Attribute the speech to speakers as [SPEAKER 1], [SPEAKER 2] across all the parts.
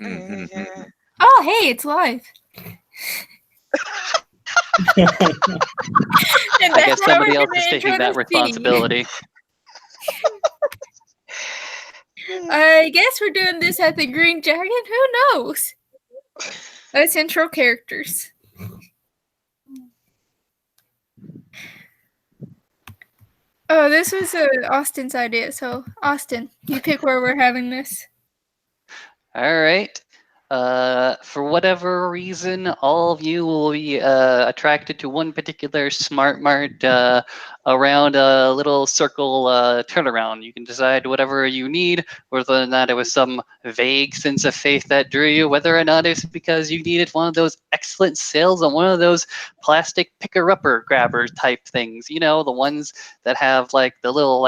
[SPEAKER 1] Oh, hey, it's live.
[SPEAKER 2] I guess somebody else is taking that responsibility.
[SPEAKER 1] I guess we're doing this at the Green Dragon. Who knows? As intro characters. Oh, this was Austin's idea. So, Austin, you pick where we're having this.
[SPEAKER 2] All right. For whatever reason, all of you will be attracted to one particular Smart Mart around a little circle turnaround. You can decide whatever you need, whether or not it was some vague sense of faith that drew you, whether or not it's because you needed one of those excellent sales on one of those plastic picker-upper grabber type things. You know, the ones that have like the little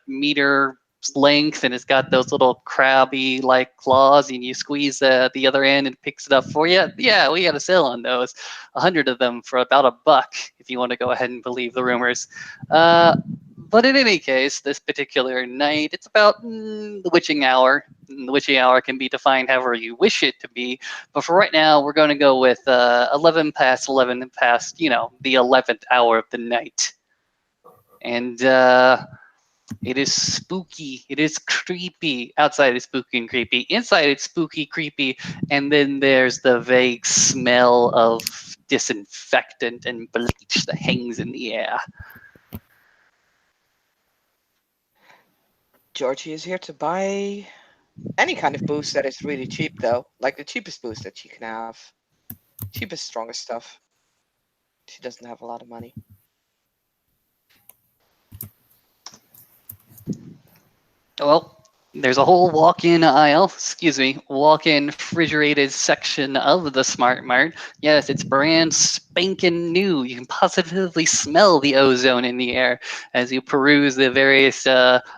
[SPEAKER 2] meter length, and it's got those little crabby like claws, and you squeeze the other end and it picks it up for you. Yeah, we got a sale on those, 100 of them for about $1 if you want to go ahead and believe the rumors. But in any case, this particular night, it's about the witching hour. The witching hour can be defined however you wish it to be, but for right now, we're going to go with 11 past, the 11th hour of the night. And it is spooky. It is creepy. Outside it's spooky and creepy. Inside it's spooky, creepy, and then there's the vague smell of disinfectant and bleach that hangs in the air.
[SPEAKER 3] Georgie is here to buy any kind of boost that is really cheap, though. Like the cheapest boost that she can have. Cheapest, strongest stuff. She doesn't have a lot of money.
[SPEAKER 2] Well, there's a whole walk-in refrigerated section of the Smart Mart. Yes, it's brand spanking new. You can positively smell the ozone in the air as you peruse the various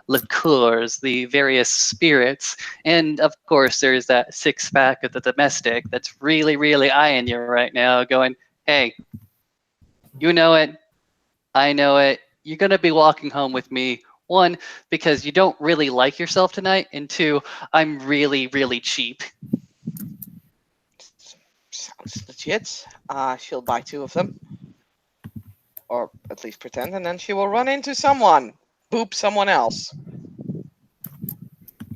[SPEAKER 2] liqueurs, the various spirits. And of course, there's that six-pack of the domestic that's really, really eyeing you right now, going, hey, you know it, I know it, you're going to be walking home with me. One, because you don't really like yourself tonight, and two, I'm really, really cheap.
[SPEAKER 3] Sounds legit. She'll buy 2 of them. Or at least pretend, and then she will run into someone. Boop someone else.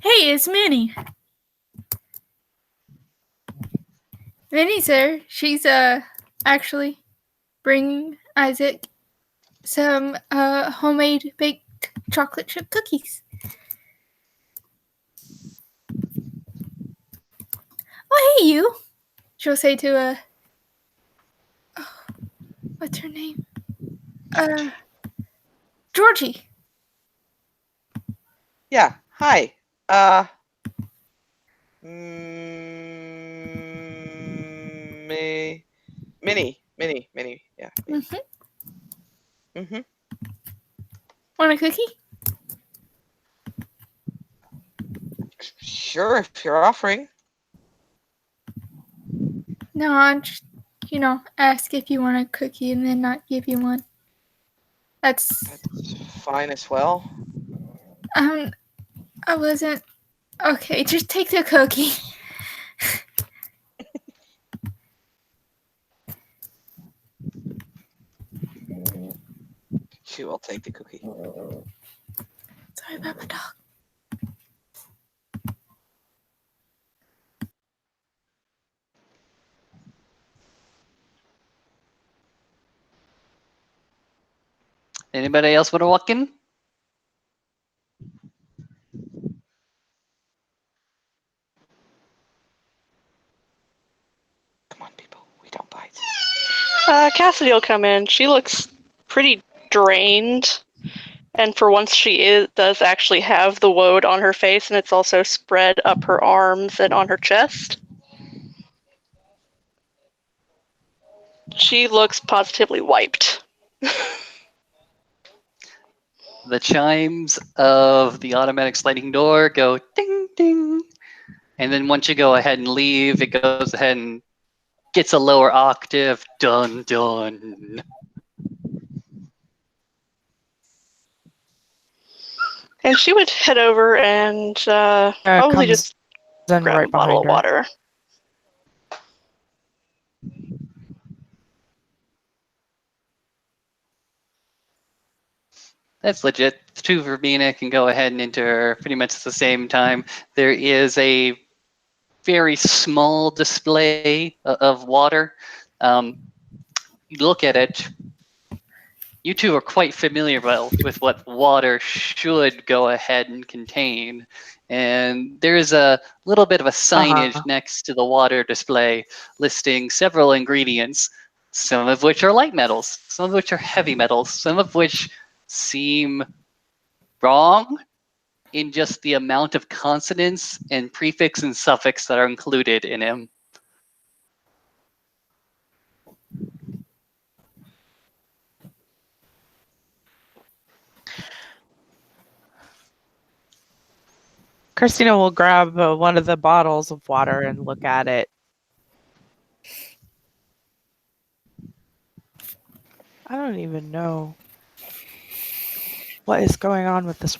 [SPEAKER 1] Hey, it's Minnie. Minnie's there. She's actually bringing Isaac some homemade baked chocolate chip cookies. Oh, hey, you. She'll say to what's her name? Georgie.
[SPEAKER 3] Yeah. Hi. Minnie. Yeah.
[SPEAKER 1] Want a cookie?
[SPEAKER 3] Sure, if you're offering.
[SPEAKER 1] No, I'll just, ask if you want a cookie and then not give you one. That's
[SPEAKER 3] fine as well.
[SPEAKER 1] I wasn't. Okay, just take the cookie.
[SPEAKER 3] She will take the cookie.
[SPEAKER 1] Sorry about my dog.
[SPEAKER 2] Anybody else want to walk in?
[SPEAKER 3] Come on, people. We don't bite.
[SPEAKER 4] Cassidy will come in. She looks pretty drained. And for once, she does actually have the woad on her face, and it's also spread up her arms and on her chest. She looks positively wiped.
[SPEAKER 2] The chimes of the automatic sliding door go ding, ding. And then once you go ahead and leave, it goes ahead and gets a lower octave. Dun, dun.
[SPEAKER 4] And she would head over and probably just
[SPEAKER 5] Then
[SPEAKER 4] grab
[SPEAKER 5] right
[SPEAKER 4] a bottle of
[SPEAKER 5] behind her.
[SPEAKER 4] water.
[SPEAKER 2] That's legit. The two Verbena can go ahead and enter pretty much at the same time. There is a very small display of water. You look at it, you two are quite familiar with what water should go ahead and contain. And there's a little bit of a signage next to the water display listing several ingredients, some of which are light metals, some of which are heavy metals, some of which seem wrong in just the amount of consonants and prefix and suffix that are included in them.
[SPEAKER 5] Christina will grab one of the bottles of water and look at it. I don't even know what is going on with this.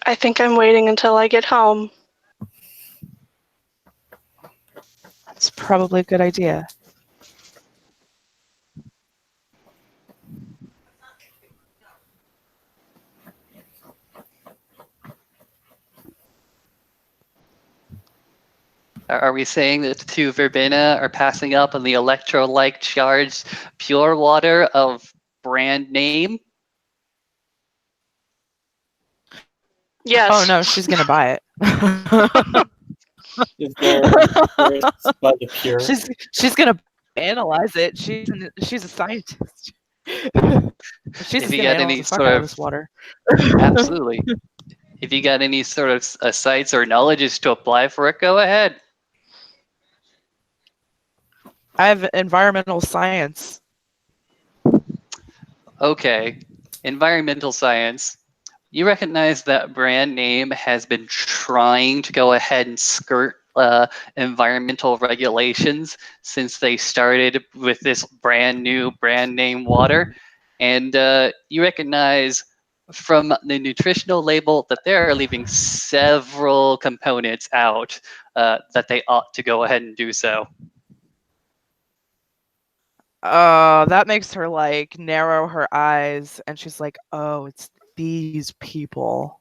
[SPEAKER 4] I think I'm waiting until I get home.
[SPEAKER 5] That's probably a good idea.
[SPEAKER 2] Are we saying that the two Verbena are passing up on the electrolyte charged pure water of brand name?
[SPEAKER 4] Yes.
[SPEAKER 5] Oh no, she's gonna buy it.
[SPEAKER 6] Is there by the pure?
[SPEAKER 5] She's gonna analyze it. She's a scientist. She's
[SPEAKER 2] If you
[SPEAKER 5] gonna
[SPEAKER 2] got
[SPEAKER 5] analyze
[SPEAKER 2] any
[SPEAKER 5] the fuck
[SPEAKER 2] sort
[SPEAKER 5] out
[SPEAKER 2] of
[SPEAKER 5] of this water.
[SPEAKER 2] absolutely, if you got any sort of sites or knowledges to apply for it, go ahead.
[SPEAKER 5] I have environmental science.
[SPEAKER 2] Okay, environmental science. You recognize that brand name has been trying to go ahead and skirt environmental regulations since they started with this brand new brand name water. And you recognize from the nutritional label that they are leaving several components out that they ought to go ahead and do so.
[SPEAKER 5] That makes her like narrow her eyes, and she's like, "Oh, it's these people."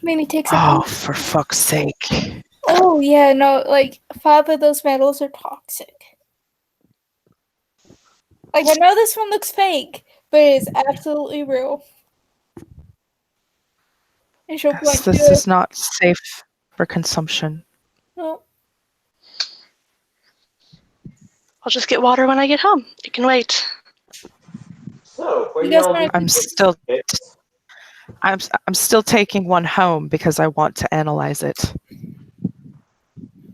[SPEAKER 1] Minnie takes a
[SPEAKER 5] Oh,
[SPEAKER 1] bite.
[SPEAKER 5] for fuck's sake!
[SPEAKER 1] Oh yeah, no, like Father, those metals are toxic. Like I know this one looks fake, but it's absolutely real. And she'll point to
[SPEAKER 5] This
[SPEAKER 1] it.
[SPEAKER 5] is not safe for consumption.
[SPEAKER 1] Oh,
[SPEAKER 4] I'll just get water when I get home. It can wait.
[SPEAKER 6] So, what
[SPEAKER 1] You
[SPEAKER 6] do
[SPEAKER 1] guys
[SPEAKER 6] y'all
[SPEAKER 1] wanna-
[SPEAKER 6] do?
[SPEAKER 5] I'm still taking one home because I want to analyze it.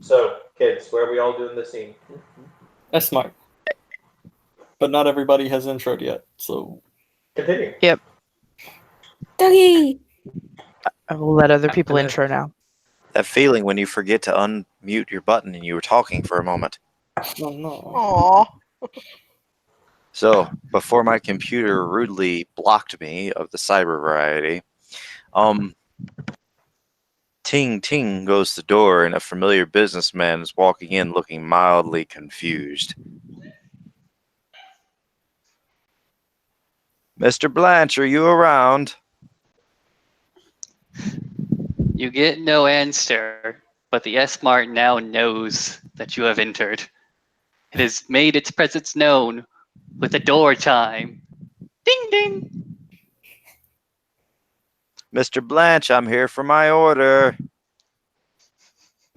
[SPEAKER 6] So, kids, where are we all doing this scene?
[SPEAKER 7] S-Mart. But not everybody has introed yet, so
[SPEAKER 6] Continue.
[SPEAKER 1] Dougie!
[SPEAKER 5] I will let other people
[SPEAKER 7] Okay.
[SPEAKER 5] intro now.
[SPEAKER 8] That feeling when you forget to unmute your button and you were talking for a moment.
[SPEAKER 7] oh no.
[SPEAKER 3] Aww.
[SPEAKER 8] So, before my computer rudely blocked me of the cyber variety, ting ting goes the door and a familiar businessman is walking in looking mildly confused. Mr. Blanche, are you around?
[SPEAKER 2] You get no answer, but the S-Mart now knows that you have entered. It has made its presence known with a door chime. Ding ding!
[SPEAKER 8] Mr. Blanche, I'm here for my order.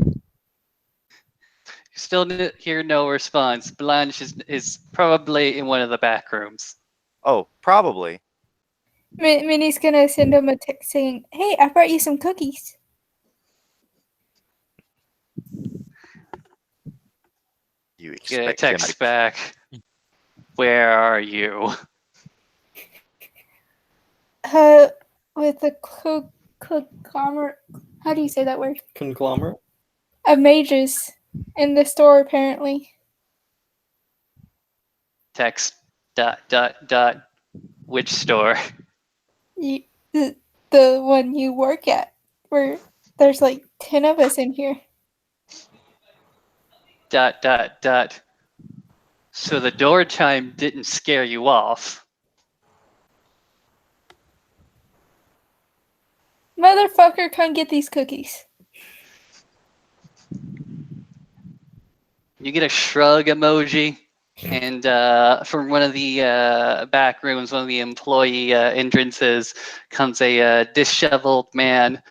[SPEAKER 2] You still hear no response. Blanche is probably in one of the back rooms.
[SPEAKER 8] Oh, probably.
[SPEAKER 1] Minnie's gonna send him a text saying, "Hey, I brought you some cookies."
[SPEAKER 8] You
[SPEAKER 2] Get a
[SPEAKER 8] expect him
[SPEAKER 2] text
[SPEAKER 8] to...
[SPEAKER 2] back. Where are you?
[SPEAKER 1] With the conglomerate. How do you say that word?
[SPEAKER 7] Conglomerate?
[SPEAKER 1] Of mages in the store, apparently.
[SPEAKER 2] Text ... Which store?
[SPEAKER 1] The one you work at. There's like 10 of us in here. ...
[SPEAKER 2] So the door chime didn't scare you off.
[SPEAKER 1] Motherfucker, come get these cookies.
[SPEAKER 2] You get a shrug emoji, and from one of the back rooms, one of the employee entrances, comes a disheveled man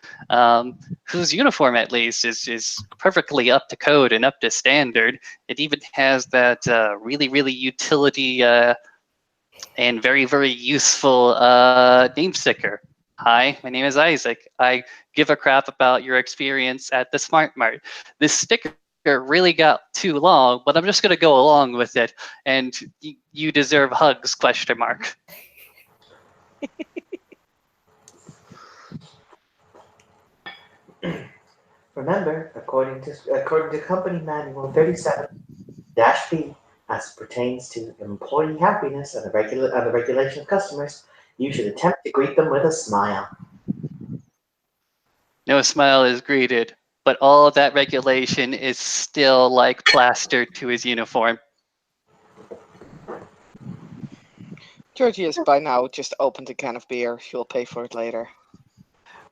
[SPEAKER 2] whose uniform, at least, is perfectly up to code and up to standard. It even has that really, really utility and very, very useful name sticker. Hi, my name is Isaac. I give a crap about your experience at the Smart Mart. This sticker really got too long, but I'm just going to go along with it, and you deserve hugs, question mark.
[SPEAKER 9] Remember, according to company manual 37-B, as pertains to employee happiness and the regulation of customers, you should attempt to greet them with a smile.
[SPEAKER 2] No smile is greeted, but all of that regulation is still like plastered to his uniform.
[SPEAKER 3] Georgie has by now just opened a can of beer. She'll pay for it later.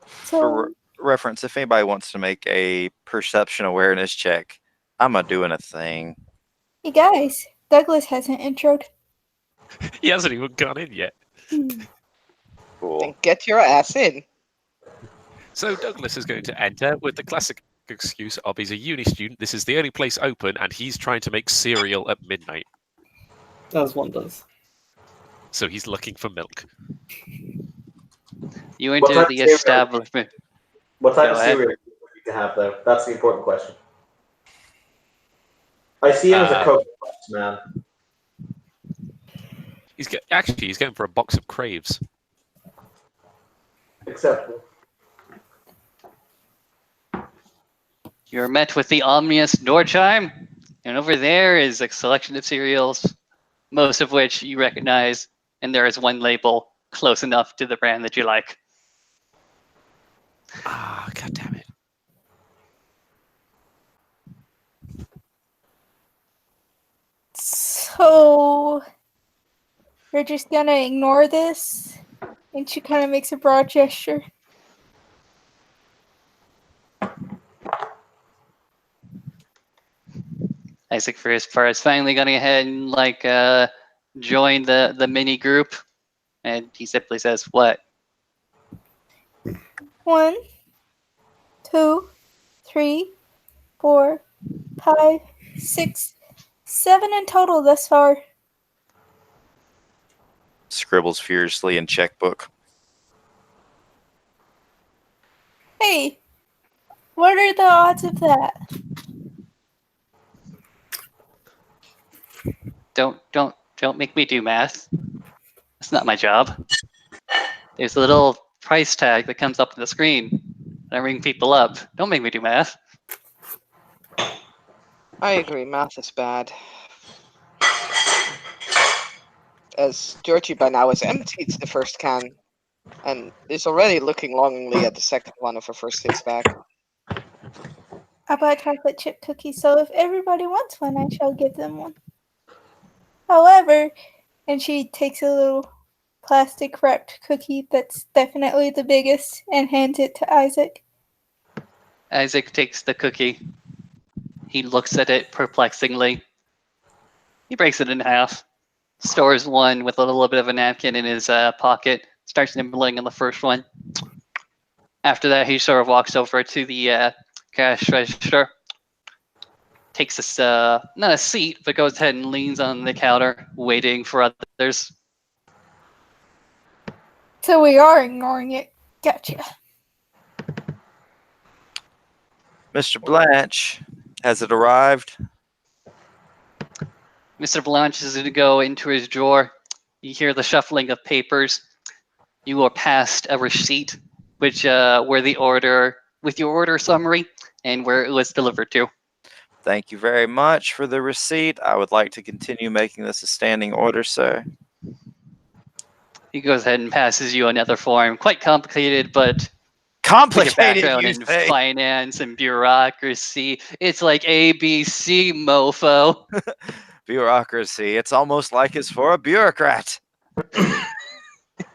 [SPEAKER 8] For reference, if anybody wants to make a perception awareness check, I'm not doing a thing.
[SPEAKER 1] Hey guys, Douglas hasn't introed.
[SPEAKER 10] He hasn't even gone in yet.
[SPEAKER 8] Cool.
[SPEAKER 3] Then get your ass in.
[SPEAKER 10] So Douglas is going to enter with the classic excuse of he's a uni student, this is the only place open, and he's trying to make cereal at midnight.
[SPEAKER 7] As one does.
[SPEAKER 10] So he's looking for milk.
[SPEAKER 2] You enter the establishment.
[SPEAKER 6] What type of
[SPEAKER 2] Go ahead.
[SPEAKER 6] cereal do you need to have, though? That's the important question. I see him as a Cocoa Puffs man.
[SPEAKER 10] He's going for a box of Craves.
[SPEAKER 6] Acceptable.
[SPEAKER 2] You're met with the ominous door chime, and over there is a selection of cereals, most of which you recognize, and there is one label close enough to the brand that you like.
[SPEAKER 10] Ah, god damn it.
[SPEAKER 1] So we're just gonna ignore this? And she kind of makes a broad gesture.
[SPEAKER 2] Isaac for his part is finally going ahead and join the mini group, and he simply says, "What?"
[SPEAKER 1] 1, 2, 3, 4, 5, 6, 7 in total thus far.
[SPEAKER 8] Scribbles furiously in checkbook.
[SPEAKER 1] Hey, what are the odds of that?
[SPEAKER 2] Don't make me do math. That's not my job. There's a little price tag that comes up on the screen, and I ring people up. Don't make me do math.
[SPEAKER 3] I agree, math is bad. As Georgie by now has emptied the first can and is already looking longingly at the second one of her first hits back.
[SPEAKER 1] I bought chocolate chip cookies, so if everybody wants one, I shall give them one. However, and she takes a little plastic wrapped cookie that's definitely the biggest and hands it to Isaac.
[SPEAKER 2] Isaac takes the cookie. He looks at it perplexingly. He breaks it in half, stores one with a little bit of a napkin in his pocket, starts nibbling on the first one. After that, he sort of walks over to the cash register, takes not a seat, but goes ahead and leans on the counter, waiting for others.
[SPEAKER 1] So we are ignoring it. Gotcha.
[SPEAKER 8] Mr. Blanche, has it arrived?
[SPEAKER 2] Mr. Blanche is going to go into his drawer. You hear the shuffling of papers. You are passed a receipt, which with your order summary and where it was delivered to.
[SPEAKER 8] Thank you very much for the receipt. I would like to continue making this a standing order, sir.
[SPEAKER 2] He goes ahead and passes you another form. Quite complicated, but Like a
[SPEAKER 8] Complicated,
[SPEAKER 2] background
[SPEAKER 8] you
[SPEAKER 2] in
[SPEAKER 8] say?
[SPEAKER 2] finance and bureaucracy. It's like ABC, mofo.
[SPEAKER 8] Bureaucracy. It's almost like it's for a bureaucrat.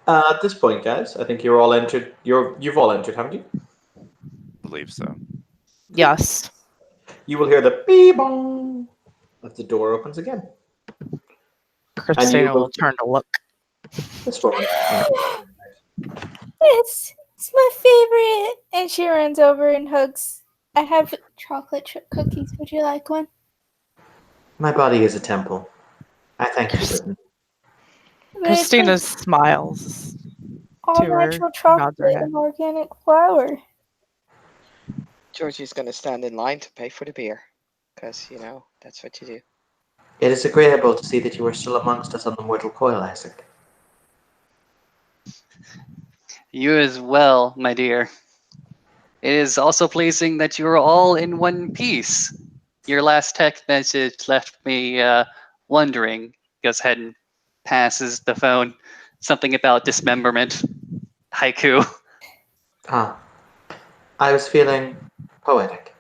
[SPEAKER 6] At this point, guys, I think you're all entered. You've all entered, haven't you?
[SPEAKER 8] Believe so.
[SPEAKER 5] Yes.
[SPEAKER 6] You will hear the beep bong as the door opens again.
[SPEAKER 5] Christina will turn to look.
[SPEAKER 6] This woman.
[SPEAKER 1] It's my favorite. And she runs over and hugs. I have chocolate chip cookies. Would you like one?
[SPEAKER 9] My body is a temple. I thank you, Brittany.
[SPEAKER 5] Christina smiles.
[SPEAKER 1] All
[SPEAKER 5] to her,
[SPEAKER 1] natural
[SPEAKER 5] nods
[SPEAKER 1] chocolate
[SPEAKER 5] her head.
[SPEAKER 1] and organic flour.
[SPEAKER 3] Georgie's gonna stand in line to pay for the beer, because that's what you do.
[SPEAKER 9] It is agreeable to see that you are still amongst us on the mortal coil, Isaac.
[SPEAKER 2] You as well, my dear. It is also pleasing that you are all in one piece. Your last text message left me wondering. Goes ahead and passes the phone. Something about dismemberment. Haiku.
[SPEAKER 9] Ah, I was feeling poetic.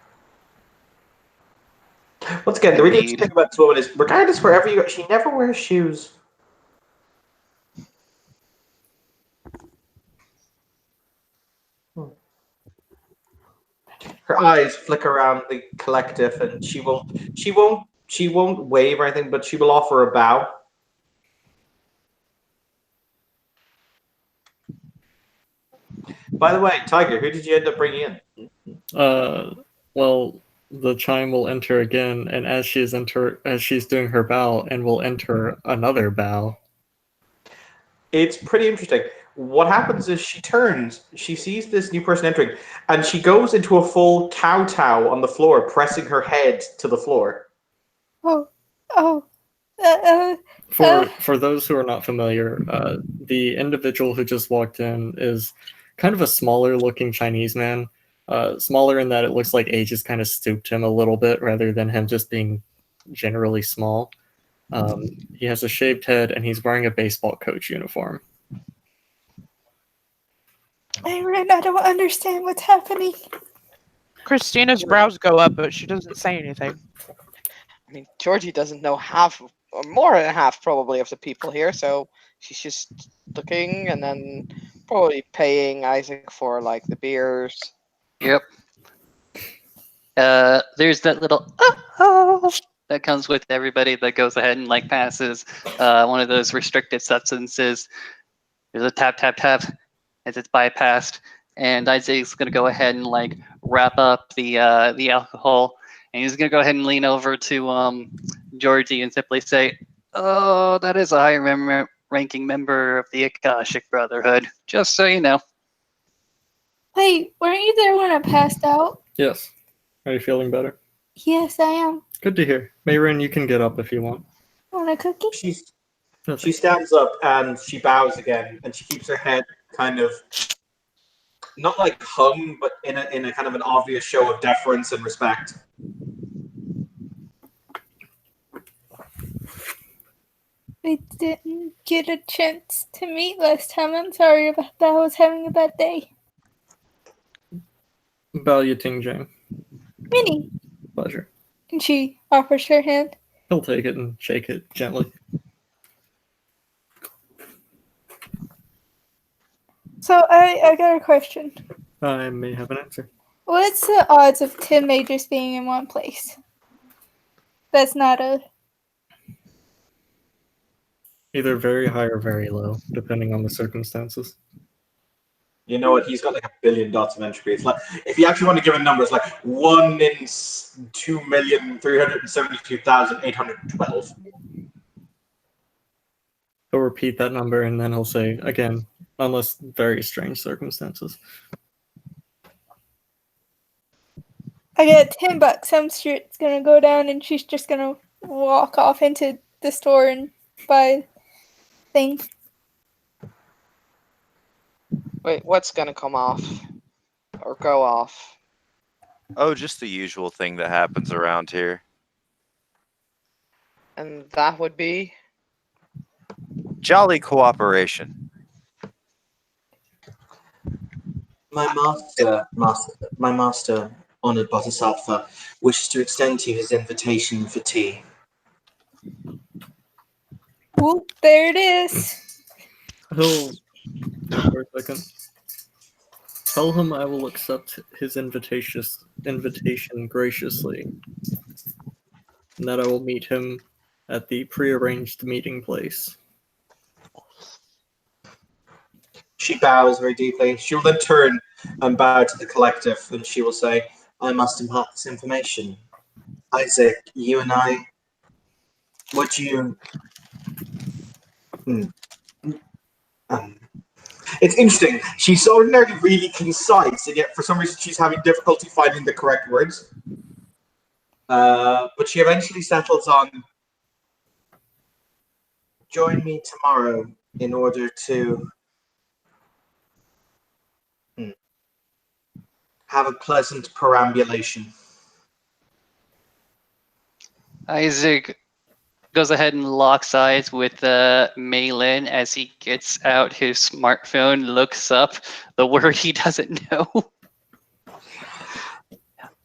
[SPEAKER 9] Once again, the really interesting thing about this woman is, regardless wherever you go, she never wears shoes. Her eyes flick around the collective, and she won't wave or anything, but she will offer a bow. By the way, Tiger, who did you end up bringing in?
[SPEAKER 7] Well, the chime will enter again, and as she's doing her bow, and will enter another bow.
[SPEAKER 6] It's pretty interesting. What happens is she turns, she sees this new person entering, and she goes into a full kowtow on the floor, pressing her head to the floor.
[SPEAKER 7] For those who are not familiar, the individual who just walked in is kind of a smaller looking Chinese man. Smaller in that it looks like age has kind of stooped him a little bit rather than him just being generally small. He has a shaved head and he's wearing a baseball coach uniform.
[SPEAKER 1] Aaron, I don't understand what's happening.
[SPEAKER 5] Christina's brows go up, but she doesn't say anything.
[SPEAKER 3] I mean, Georgie doesn't know half, or more than half probably, of the people here, so she's just looking and then probably paying Isaac for like the beers.
[SPEAKER 2] Yep. There's that little oh that comes with everybody that goes ahead and like passes one of those restricted substances. There's a tap tap tap as it's bypassed, and Isaac's gonna go ahead and like wrap up the alcohol, and he's gonna go ahead and lean over to Georgie and simply say, "Oh, that is a high-ranking member of the Akashic Brotherhood. Just so you know."
[SPEAKER 1] Wait, weren't you there when I passed out?
[SPEAKER 7] Yes. Are you feeling better?
[SPEAKER 1] Yes, I am.
[SPEAKER 7] Good to hear. Mayrin, you can get up if you want.
[SPEAKER 1] Want a cookie?
[SPEAKER 6] She stands up and she bows again, and she keeps her head kind of not like hung, but in a kind of an obvious show of deference and respect.
[SPEAKER 1] We didn't get a chance to meet last time. I'm sorry about that. I was having a bad day.
[SPEAKER 7] Bao Yu Ting Jing.
[SPEAKER 1] Minnie.
[SPEAKER 7] Pleasure.
[SPEAKER 1] And she offers her hand.
[SPEAKER 7] He'll take it and shake it gently.
[SPEAKER 1] So I got a question.
[SPEAKER 7] I may have an answer.
[SPEAKER 1] What's the odds of 10 majors being in one place? That's not a...
[SPEAKER 7] Either very high or very low, depending on the circumstances.
[SPEAKER 6] You know what? He's got like 1 billion dots of entropy. It's like, if you actually want to give a number, it's like 1 in 2,372,812.
[SPEAKER 7] He'll repeat that number and then he'll say, again, unless very strange circumstances.
[SPEAKER 1] I got $10. I'm sure it's gonna go down and she's just gonna walk off into the store and buy things.
[SPEAKER 3] Wait, what's gonna come off? Or go off?
[SPEAKER 8] Oh, just the usual thing that happens around here.
[SPEAKER 3] And that would be?
[SPEAKER 8] Jolly cooperation.
[SPEAKER 9] My master, honored Bodhisattva, wishes to extend to you his invitation for tea.
[SPEAKER 1] Whoop, there it is.
[SPEAKER 7] He'll think for a second. Tell him I will accept his invitation graciously, and that I will meet him at the prearranged meeting place.
[SPEAKER 6] She bows very deeply. She will then turn and bow to the collective, and she will say, I must impart this information. Isaac, you and I, would you... It's interesting. She's ordinarily really concise, and yet for some reason she's having difficulty finding the correct words. But she eventually settles on, join me tomorrow in order to have a pleasant perambulation.
[SPEAKER 2] Isaac goes ahead and locks eyes with Malin as he gets out his smartphone, looks up the word he doesn't know.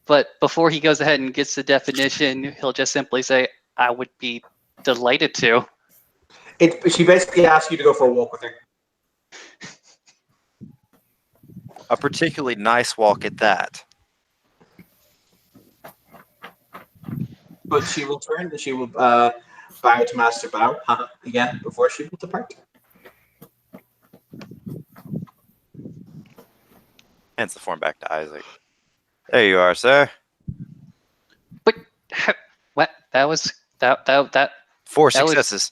[SPEAKER 2] But before he goes ahead and gets the definition, he'll just simply say, I would be delighted to.
[SPEAKER 6] She basically asks you to go for a walk with her.
[SPEAKER 8] A particularly nice walk at that.
[SPEAKER 6] But she will turn, she will bow to Master Bow again before she will depart.
[SPEAKER 8] Hands the form back to Isaac. There you are, sir.
[SPEAKER 2] But what? That was that.
[SPEAKER 8] 4
[SPEAKER 2] that
[SPEAKER 8] successes.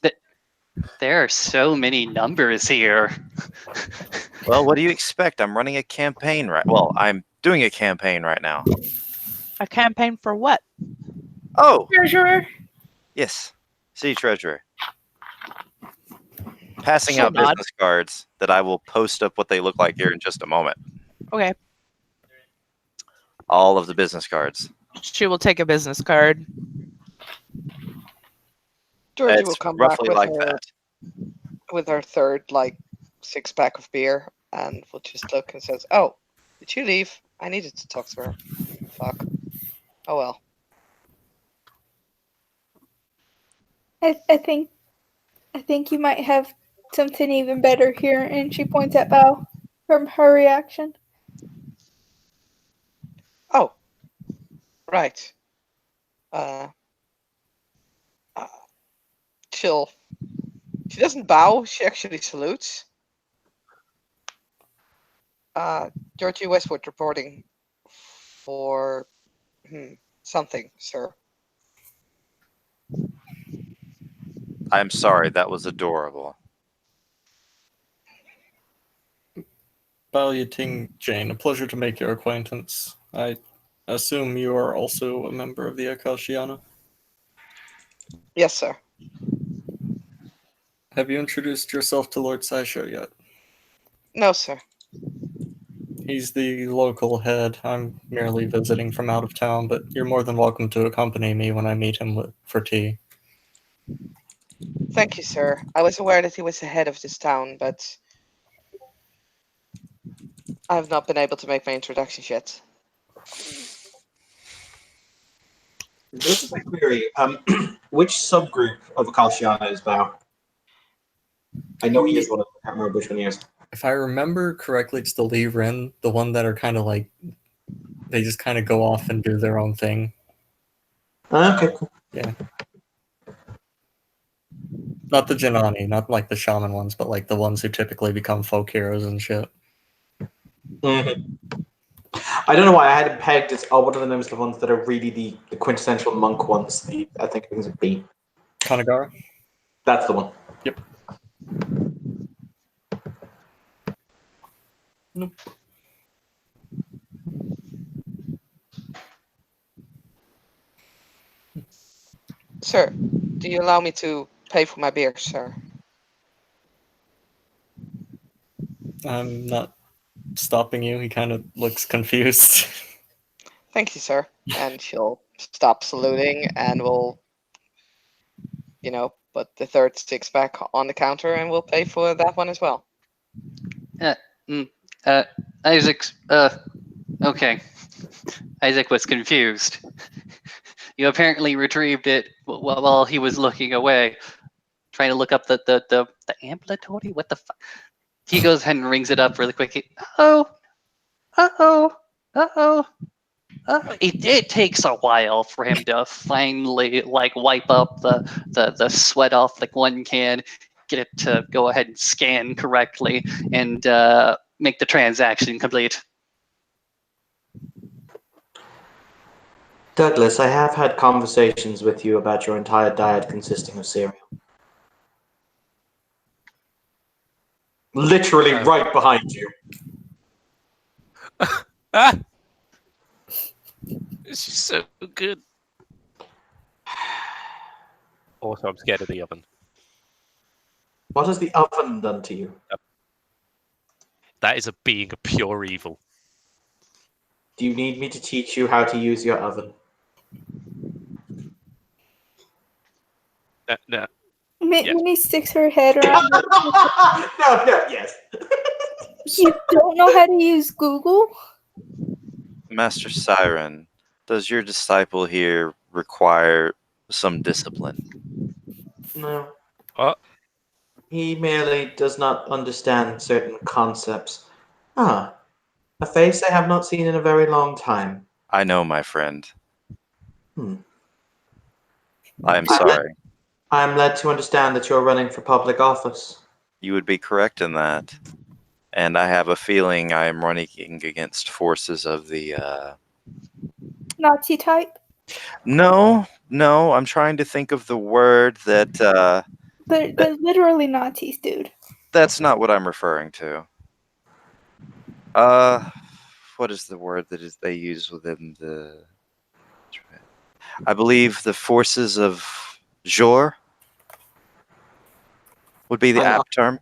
[SPEAKER 2] There are so many numbers here.
[SPEAKER 8] Well, what do you expect? I'm running a campaign Well, I'm doing a campaign right now.
[SPEAKER 5] A campaign for what?
[SPEAKER 8] Oh!
[SPEAKER 1] Treasurer.
[SPEAKER 8] Yes. City Treasurer. Passing
[SPEAKER 5] She'll
[SPEAKER 8] out
[SPEAKER 5] nod.
[SPEAKER 8] business cards that I will post up what they look like here in just a moment.
[SPEAKER 5] Okay.
[SPEAKER 8] All of the business cards.
[SPEAKER 5] She will take a business card.
[SPEAKER 3] Georgie
[SPEAKER 8] It's
[SPEAKER 3] will come back
[SPEAKER 8] roughly
[SPEAKER 3] with
[SPEAKER 8] like
[SPEAKER 3] her
[SPEAKER 8] that.
[SPEAKER 3] with her third six-pack of beer, and will just look and says, "Oh, did you leave? I needed to talk to her. Fuck. Oh well."
[SPEAKER 1] I think you might have something even better here. And she points at Bao from her reaction.
[SPEAKER 3] Oh, right. She doesn't bow. She actually salutes. Georgie Westwood reporting for something, sir.
[SPEAKER 8] I'm sorry, that was adorable.
[SPEAKER 7] Bao Yiting Jane, a pleasure to make your acquaintance. I assume you are also a member of the Akashiana?
[SPEAKER 3] Yes, sir.
[SPEAKER 7] Have you introduced yourself to Lord Saisho yet?
[SPEAKER 3] No, sir.
[SPEAKER 7] He's the local head. I'm merely visiting from out of town, but you're more than welcome to accompany me when I meet him for tea.
[SPEAKER 3] Thank you, sir. I was aware that he was the head of this town, but I have not been able to make my introductions yet.
[SPEAKER 6] This is my query. Which subgroup of Akashiana is Bao? I know he is one of them. I can't remember which one he is.
[SPEAKER 7] If I remember correctly, it's the Li Rin, the one that are kind of like, they just kind of go off and do their own thing.
[SPEAKER 6] Okay, cool.
[SPEAKER 7] Yeah. Not the Janani, not like the shaman ones, but like the ones who typically become folk heroes and shit.
[SPEAKER 6] Mm-hmm. I don't know why I had it pegged as one of the names, the ones that are really the quintessential monk ones. I think it was B.
[SPEAKER 7] Kanagara?
[SPEAKER 6] That's the one.
[SPEAKER 7] Yep. Nope.
[SPEAKER 3] Sir, do you allow me to pay for my beer, sir?
[SPEAKER 7] I'm not stopping you. He kind of looks confused.
[SPEAKER 3] Thank you, sir. And she'll stop saluting and will, put the third six-pack on the counter and we'll pay for that one as well.
[SPEAKER 2] Isaac, okay. Isaac was confused. You apparently retrieved it while he was looking away, trying to look up the ambulatory. What the fuck? He goes ahead and rings it up really quick. Oh, uh-oh, uh-oh. It takes a while for him to finally like wipe up the sweat off like one can, get it to go ahead and scan correctly, and make the transaction complete.
[SPEAKER 6] Douglas, I have had conversations with you about your entire diet consisting of cereal. Literally right behind you.
[SPEAKER 10] Ah! This is so good. Also, I'm scared of the oven.
[SPEAKER 6] What has the oven done to you?
[SPEAKER 10] That is a being of pure evil.
[SPEAKER 6] Do you need me to teach you how to use your oven?
[SPEAKER 10] No.
[SPEAKER 1] Minnie sticks her head around.
[SPEAKER 6] No, yes.
[SPEAKER 1] You don't know how to use Google?
[SPEAKER 8] Master Siren, does your disciple here require some discipline?
[SPEAKER 6] No.
[SPEAKER 10] What?
[SPEAKER 6] He merely does not understand certain concepts. Ah, a face I have not seen in a very long time.
[SPEAKER 8] I know, my friend.
[SPEAKER 6] Hmm.
[SPEAKER 8] I am sorry.
[SPEAKER 6] I am led to understand that you're running for public office.
[SPEAKER 8] You would be correct in that. And I have a feeling I am running against forces of the,
[SPEAKER 1] Nazi type?
[SPEAKER 8] No, I'm trying to think of the word that,
[SPEAKER 1] They're literally Nazis, dude.
[SPEAKER 8] That's not what I'm referring to. What is the word that they use within the... I believe the forces of Jor would be the apt term.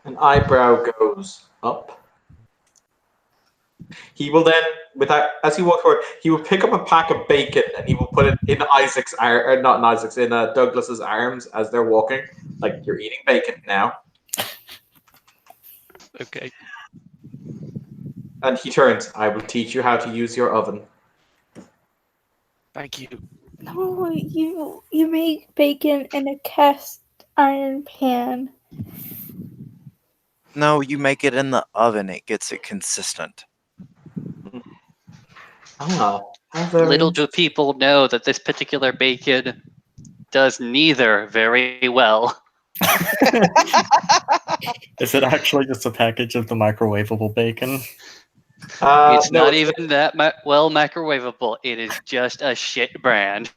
[SPEAKER 6] An eyebrow goes up. He will then, as he walks forward, he will pick up a pack of bacon and he will put it in Isaac's not in Isaac's, in Douglas's arms as they're walking. Like, you're eating bacon now.
[SPEAKER 10] Okay.
[SPEAKER 6] And he turns. I will teach you how to use your oven.
[SPEAKER 10] Thank you.
[SPEAKER 1] No, you make bacon in a cast iron pan.
[SPEAKER 8] No, you make it in the oven. It gets it consistent.
[SPEAKER 6] Ah, how very
[SPEAKER 2] Little do people know that this particular bacon does neither very well.
[SPEAKER 7] Is it actually just a package of the microwavable bacon?
[SPEAKER 2] It's
[SPEAKER 6] no,
[SPEAKER 2] not even that well microwavable. It is just a shit brand.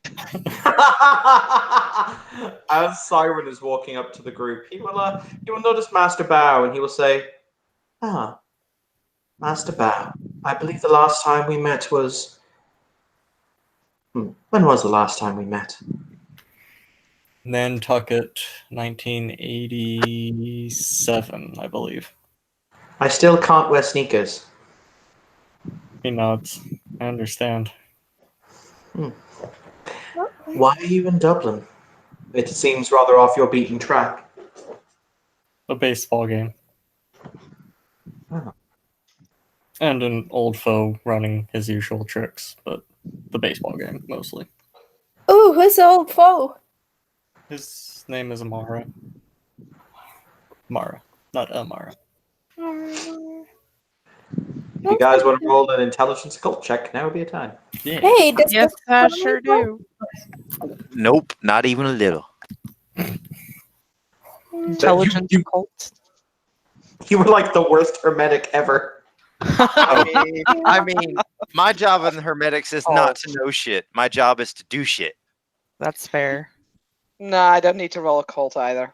[SPEAKER 6] As Siren is walking up to the group, he will notice Master Bao and he will say, "Ah, Master Bao, I believe the last time we met was... When was the last time we met?"
[SPEAKER 7] Nantucket, 1987, I believe.
[SPEAKER 6] I still can't wear sneakers.
[SPEAKER 7] He nods. I understand.
[SPEAKER 6] Why are you in Dublin? It seems rather off your beaten track.
[SPEAKER 7] A baseball game.
[SPEAKER 6] Oh.
[SPEAKER 7] And an old foe running his usual tricks, but the baseball game mostly.
[SPEAKER 1] Ooh, who's the old foe?
[SPEAKER 7] His name is Amara. Mara, not Amara.
[SPEAKER 6] If you guys want to roll an intelligence occult check, now would be a time.
[SPEAKER 7] Yeah.
[SPEAKER 1] Hey, does
[SPEAKER 5] Yes,
[SPEAKER 1] the
[SPEAKER 5] I
[SPEAKER 1] family
[SPEAKER 5] sure
[SPEAKER 1] foe?
[SPEAKER 5] do.
[SPEAKER 8] Nope, not even a little.
[SPEAKER 5] Intelligence cult.
[SPEAKER 6] You were like the worst hermetic ever.
[SPEAKER 8] I mean, my job in hermetics is not to know shit. My job is to do shit.
[SPEAKER 5] That's fair.
[SPEAKER 3] Nah, I don't need to roll a cult either.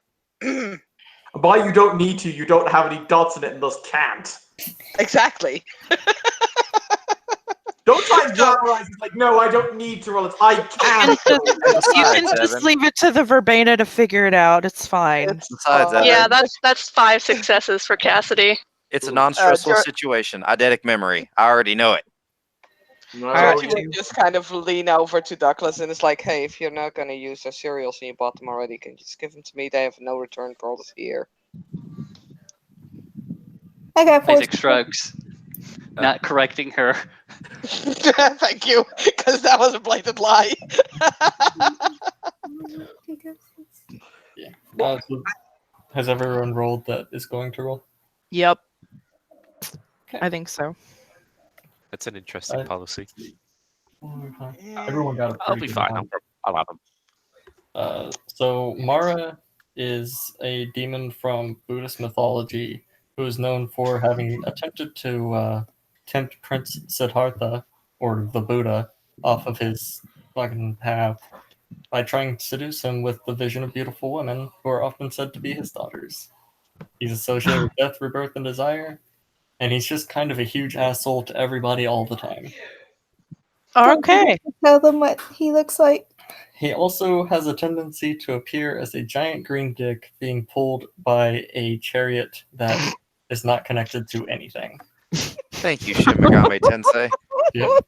[SPEAKER 6] By you don't need to, you don't have any dots in it and thus can't.
[SPEAKER 3] Exactly.
[SPEAKER 6] Don't try and glamorize it like, no, I don't need to roll it. I can.
[SPEAKER 5] You can just leave it to the verbena to figure it out. It's fine.
[SPEAKER 8] Besides,
[SPEAKER 4] Yeah,
[SPEAKER 8] Evan,
[SPEAKER 4] that's 5 successes for Cassidy.
[SPEAKER 8] it's a non-stressful
[SPEAKER 3] Jar-
[SPEAKER 8] situation. Eidetic memory. I already know it.
[SPEAKER 3] Georgie would just kind of lean over to Douglas and it's like, hey, if you're not going to use the cereals and you bought them already, can you just give them to me? They have no return policy here.
[SPEAKER 1] I got 4
[SPEAKER 2] Isaac shrugs, not correcting her.
[SPEAKER 3] Thank you, because that was a blatant lie.
[SPEAKER 7] Yeah. So has everyone rolled that is going to roll?
[SPEAKER 5] Yep.
[SPEAKER 7] Okay.
[SPEAKER 5] I think so.
[SPEAKER 10] That's an interesting policy.
[SPEAKER 7] Everyone got a
[SPEAKER 10] I'll
[SPEAKER 7] pretty
[SPEAKER 10] be
[SPEAKER 7] good
[SPEAKER 10] fine.
[SPEAKER 7] one.
[SPEAKER 10] I'll have them.
[SPEAKER 7] So Mara is a demon from Buddhist mythology who is known for having attempted to tempt Prince Siddhartha, or the Buddha, off of his fucking path by trying to seduce him with the vision of beautiful women who are often said to be his daughters. He's associated with death, rebirth, and desire, and he's just kind of a huge asshole to everybody all the time.
[SPEAKER 5] Okay.
[SPEAKER 1] Tell them what he looks like.
[SPEAKER 7] He also has a tendency to appear as a giant green dick being pulled by a chariot that is not connected to anything.
[SPEAKER 8] Thank you, Shin Megami Tensei.
[SPEAKER 7] Yep.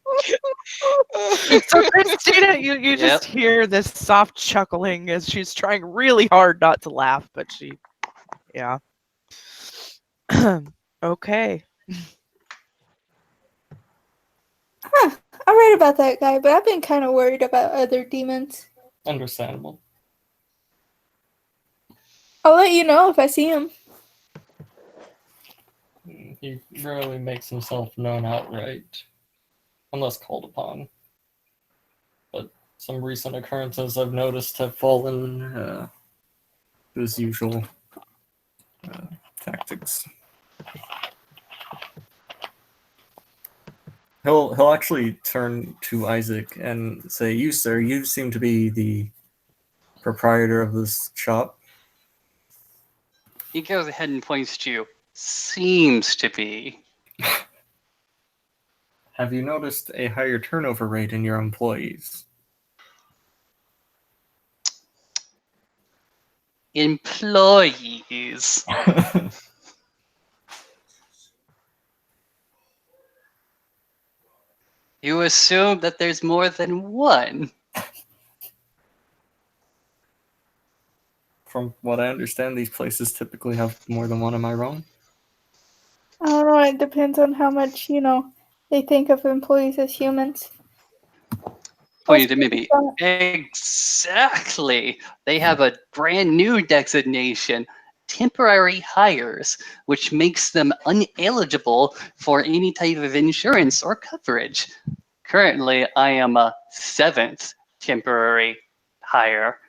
[SPEAKER 5] So Christina, you just hear this soft chuckling as she's trying really hard not to laugh, but yeah. Okay.
[SPEAKER 1] Huh. I read about that guy, but I've been kind of worried about other demons.
[SPEAKER 7] Understandable.
[SPEAKER 1] I'll let you know if I see him.
[SPEAKER 7] He rarely makes himself known outright, unless called upon. But some recent occurrences I've noticed have fallen to his usual tactics. He'll actually turn to Isaac and say, "You, sir, you seem to be the proprietor of this shop."
[SPEAKER 2] He goes ahead and points to you. Seems to be.
[SPEAKER 7] Have you noticed a higher turnover rate in your employees?
[SPEAKER 2] Employees. You assume that there's more than one.
[SPEAKER 7] From what I understand, these places typically have more than one. Am I wrong?
[SPEAKER 1] I don't know. It depends on how much, they think of employees as humans.
[SPEAKER 2] Pointing to Mimi. Exactly. They have a brand new designation, temporary hires, which makes them ineligible for any type of insurance or coverage. Currently, I am a 7th temporary hire.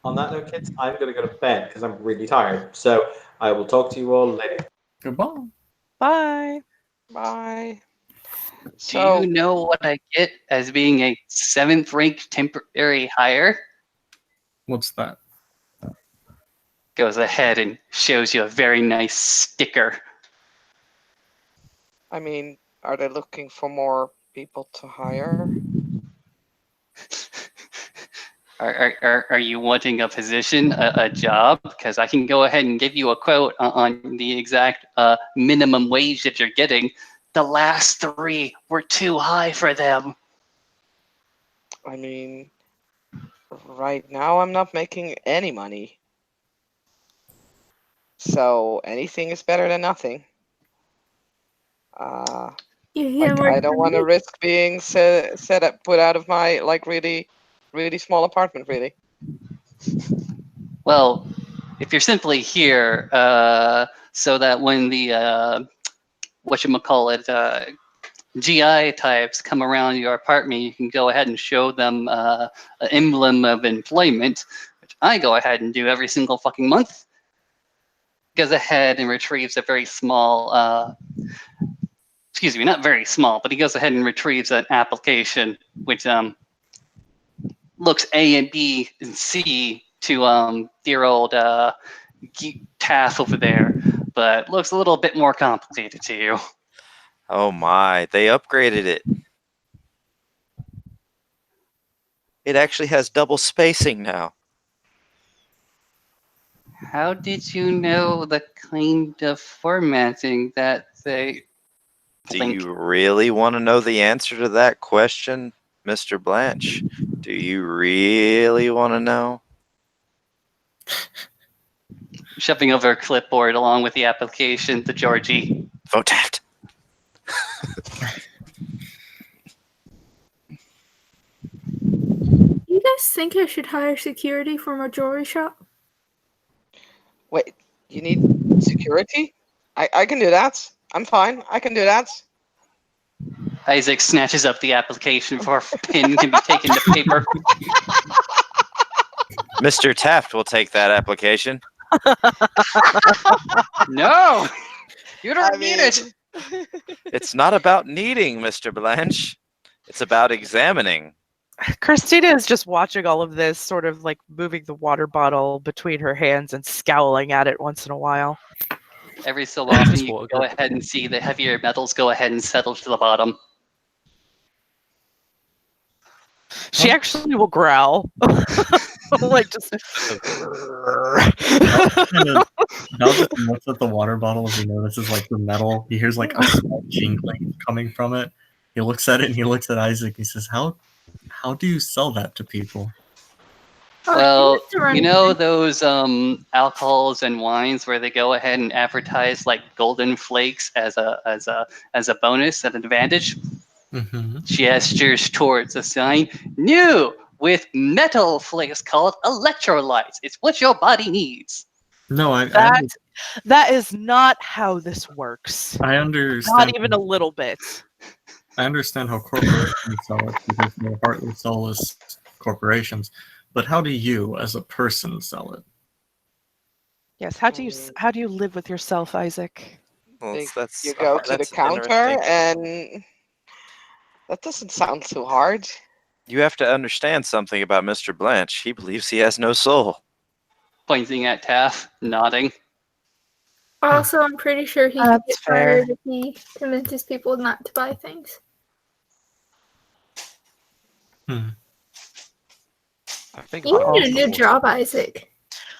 [SPEAKER 6] On that note, kids, I'm going to go to bed because I'm really tired. So I will talk to you all later.
[SPEAKER 7] Goodbye.
[SPEAKER 5] Bye.
[SPEAKER 3] Bye.
[SPEAKER 2] Do
[SPEAKER 3] So
[SPEAKER 2] you know what I get as being a 7th ranked temporary hire?
[SPEAKER 7] What's that?
[SPEAKER 2] Goes ahead and shows you a very nice sticker.
[SPEAKER 3] I mean, are they looking for more people to hire?
[SPEAKER 2] Are you wanting a position, a job? Because I can go ahead and give you a quote on the exact minimum wage that you're getting. The last 3 were too high for them.
[SPEAKER 3] I mean, right now I'm not making any money. So anything is better than nothing. I don't want to risk being put out of my really, really small apartment. Really.
[SPEAKER 2] Well, if you're simply here, so that when the whatchamacallit, GI types come around your apartment, you can go ahead and show them an emblem of employment, which I go ahead and do every single fucking month. Goes ahead and retrieves a very small, excuse me, not very small, but he goes ahead and retrieves an application which looks A and B and C to dear old Taff over there, but looks a little bit more complicated to you.
[SPEAKER 8] Oh my, they upgraded it. It actually has double spacing now.
[SPEAKER 2] How did you know the kind of formatting that they
[SPEAKER 8] Do you really want to know the answer to that question, Mr. Blanche? Do you really want to know?
[SPEAKER 2] shoving over a clipboard along with the application to Georgie.
[SPEAKER 8] Vote Taft.
[SPEAKER 1] You guys think I should hire security for my jewelry shop?
[SPEAKER 3] Wait, you need security? I can do that. I'm fine. I can do that.
[SPEAKER 2] Isaac snatches up the application before a pin can be taken to paper.
[SPEAKER 8] Mr. Taft will take that application.
[SPEAKER 2] No! You don't
[SPEAKER 3] I
[SPEAKER 2] need
[SPEAKER 3] mean-
[SPEAKER 2] it!
[SPEAKER 8] It's not about needing, Mr. Blanche. It's about examining.
[SPEAKER 5] Christina is just watching all of this, sort of like moving the water bottle between her hands and scowling at it once in a while.
[SPEAKER 2] Every so often,
[SPEAKER 10] Just
[SPEAKER 2] you
[SPEAKER 10] water.
[SPEAKER 2] go ahead and see the heavier metals go ahead and settle to the bottom.
[SPEAKER 5] She actually will growl. Like just
[SPEAKER 7] Val just looks at the water bottle as he notices like the metal. He hears like a small jingling coming from it. He looks at it and he looks at Isaac. He says, "How do you sell that to people?"
[SPEAKER 2] Well, you know those alcohols and wines where they go ahead and advertise like golden flakes as a bonus, an advantage.
[SPEAKER 7] Mm-hmm.
[SPEAKER 2] She gestures towards a sign, new with metal flakes called electrolytes. It's what your body needs.
[SPEAKER 7] No,
[SPEAKER 5] that is not how this works.
[SPEAKER 7] I understand.
[SPEAKER 5] Not even a little bit.
[SPEAKER 7] I understand how corporations sell it because they're partly soulless corporations. But how do you, as a person, sell it?
[SPEAKER 5] Yes. How do you live with yourself, Isaac?
[SPEAKER 8] Well,
[SPEAKER 3] You go to the
[SPEAKER 8] that's
[SPEAKER 3] counter
[SPEAKER 8] interesting.
[SPEAKER 3] and that doesn't sound too hard.
[SPEAKER 8] You have to understand something about Mr. Blanche. He believes he has no soul.
[SPEAKER 2] Pointing at Taff, nodding.
[SPEAKER 1] Also, I'm pretty sure he could
[SPEAKER 5] That's
[SPEAKER 1] get
[SPEAKER 5] fair.
[SPEAKER 1] fired if he convinces people not to buy things.
[SPEAKER 10] I think
[SPEAKER 1] You
[SPEAKER 10] that
[SPEAKER 1] need a
[SPEAKER 10] was
[SPEAKER 1] new
[SPEAKER 10] the
[SPEAKER 1] job, Isaac.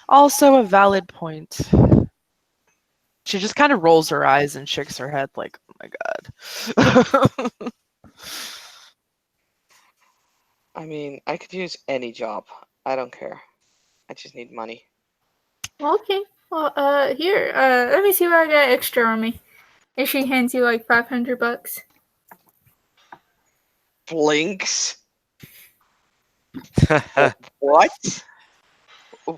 [SPEAKER 5] Also a valid point. She just kind of rolls her eyes and shakes her head like, oh my god.
[SPEAKER 3] I mean, I could use any job. I don't care. I just need money.
[SPEAKER 1] Okay. Well, here, let me see what I got extra on me. And she hands you like $500.
[SPEAKER 3] Blinks. What?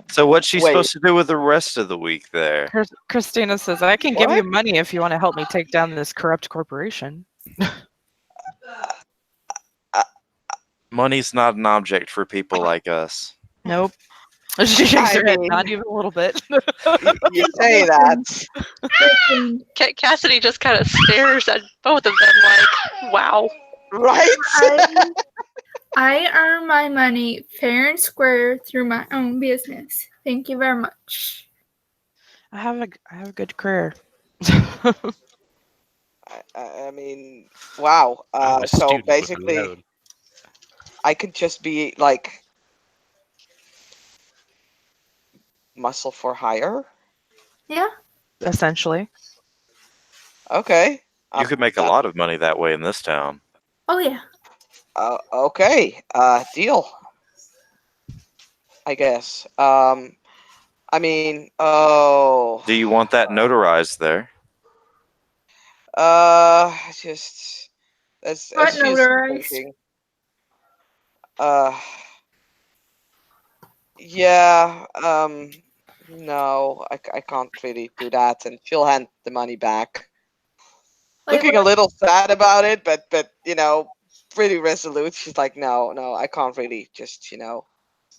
[SPEAKER 8] So what's she
[SPEAKER 3] Wait.
[SPEAKER 8] supposed to do with the rest of the week there?
[SPEAKER 5] Christina says, I can give you
[SPEAKER 3] What?
[SPEAKER 5] money if you want to help me take down this corrupt corporation.
[SPEAKER 8] Money's not an object for people like us.
[SPEAKER 5] Nope. She shakes
[SPEAKER 3] I
[SPEAKER 5] her head,
[SPEAKER 3] mean-
[SPEAKER 5] not even a little bit.
[SPEAKER 3] You say that.
[SPEAKER 1] Listen,
[SPEAKER 4] Cassidy just kind of stares at both of them like, wow.
[SPEAKER 3] Right?
[SPEAKER 1] I earn my money fair and square through my own business. Thank you very much.
[SPEAKER 5] I have a good career.
[SPEAKER 3] I mean, wow.
[SPEAKER 10] I'm a
[SPEAKER 3] So
[SPEAKER 10] student with a
[SPEAKER 3] basically,
[SPEAKER 10] loan.
[SPEAKER 3] I could just be like muscle for hire.
[SPEAKER 1] Yeah.
[SPEAKER 5] Essentially.
[SPEAKER 3] Okay.
[SPEAKER 8] You could make a lot of money that way in this town.
[SPEAKER 1] Oh yeah.
[SPEAKER 3] Okay. Deal. I guess. I mean,
[SPEAKER 8] Do you want that notarized there?
[SPEAKER 3] just as
[SPEAKER 1] What
[SPEAKER 3] she's
[SPEAKER 1] notarized?
[SPEAKER 3] thinking. Yeah. No, I can't really do that, and she'll hand the money back.
[SPEAKER 1] Like,
[SPEAKER 3] Looking a little sad about it, but you know, pretty resolute. She's like, no, I can't really just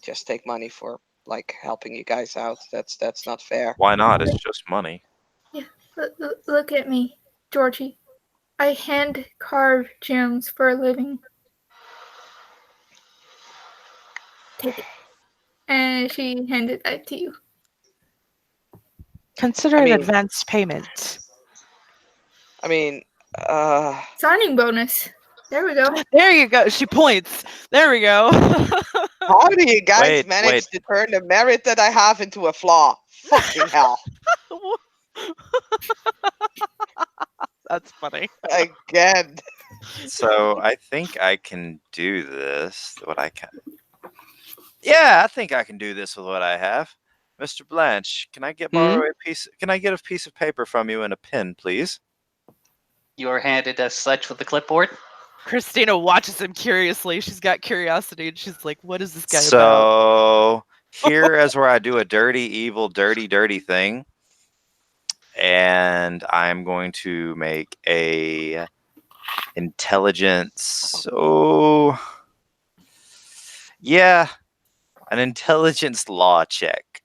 [SPEAKER 3] just take money for like helping you guys out. That's not fair.
[SPEAKER 8] Why not? It's just money.
[SPEAKER 1] Look at me, Georgie. I hand carve gems for a living. Take it. And she hands it back to you.
[SPEAKER 5] Consider
[SPEAKER 3] I
[SPEAKER 5] it
[SPEAKER 3] mean-
[SPEAKER 5] advance payment.
[SPEAKER 3] I mean,
[SPEAKER 1] Signing bonus. There we go.
[SPEAKER 5] There you go. She points. There we go.
[SPEAKER 3] how do you guys
[SPEAKER 8] Wait,
[SPEAKER 3] manage
[SPEAKER 8] wait.
[SPEAKER 3] to turn the merit that I have into a flaw? Fucking hell.
[SPEAKER 5] That's funny.
[SPEAKER 3] Again.
[SPEAKER 8] So I think I can do this. Yeah, I think I can do this with what I have. Mr. Blanche, can I get Can I get a piece of paper from you and a pen, please?
[SPEAKER 2] You are handed as such with the clipboard.
[SPEAKER 5] Christina watches him curiously. She's got curiosity, and she's like, "What is this guy about?"
[SPEAKER 8] So here is where I do a dirty, evil, dirty thing, and I'm going to make a intelligence. Oh, yeah, an intelligence law check.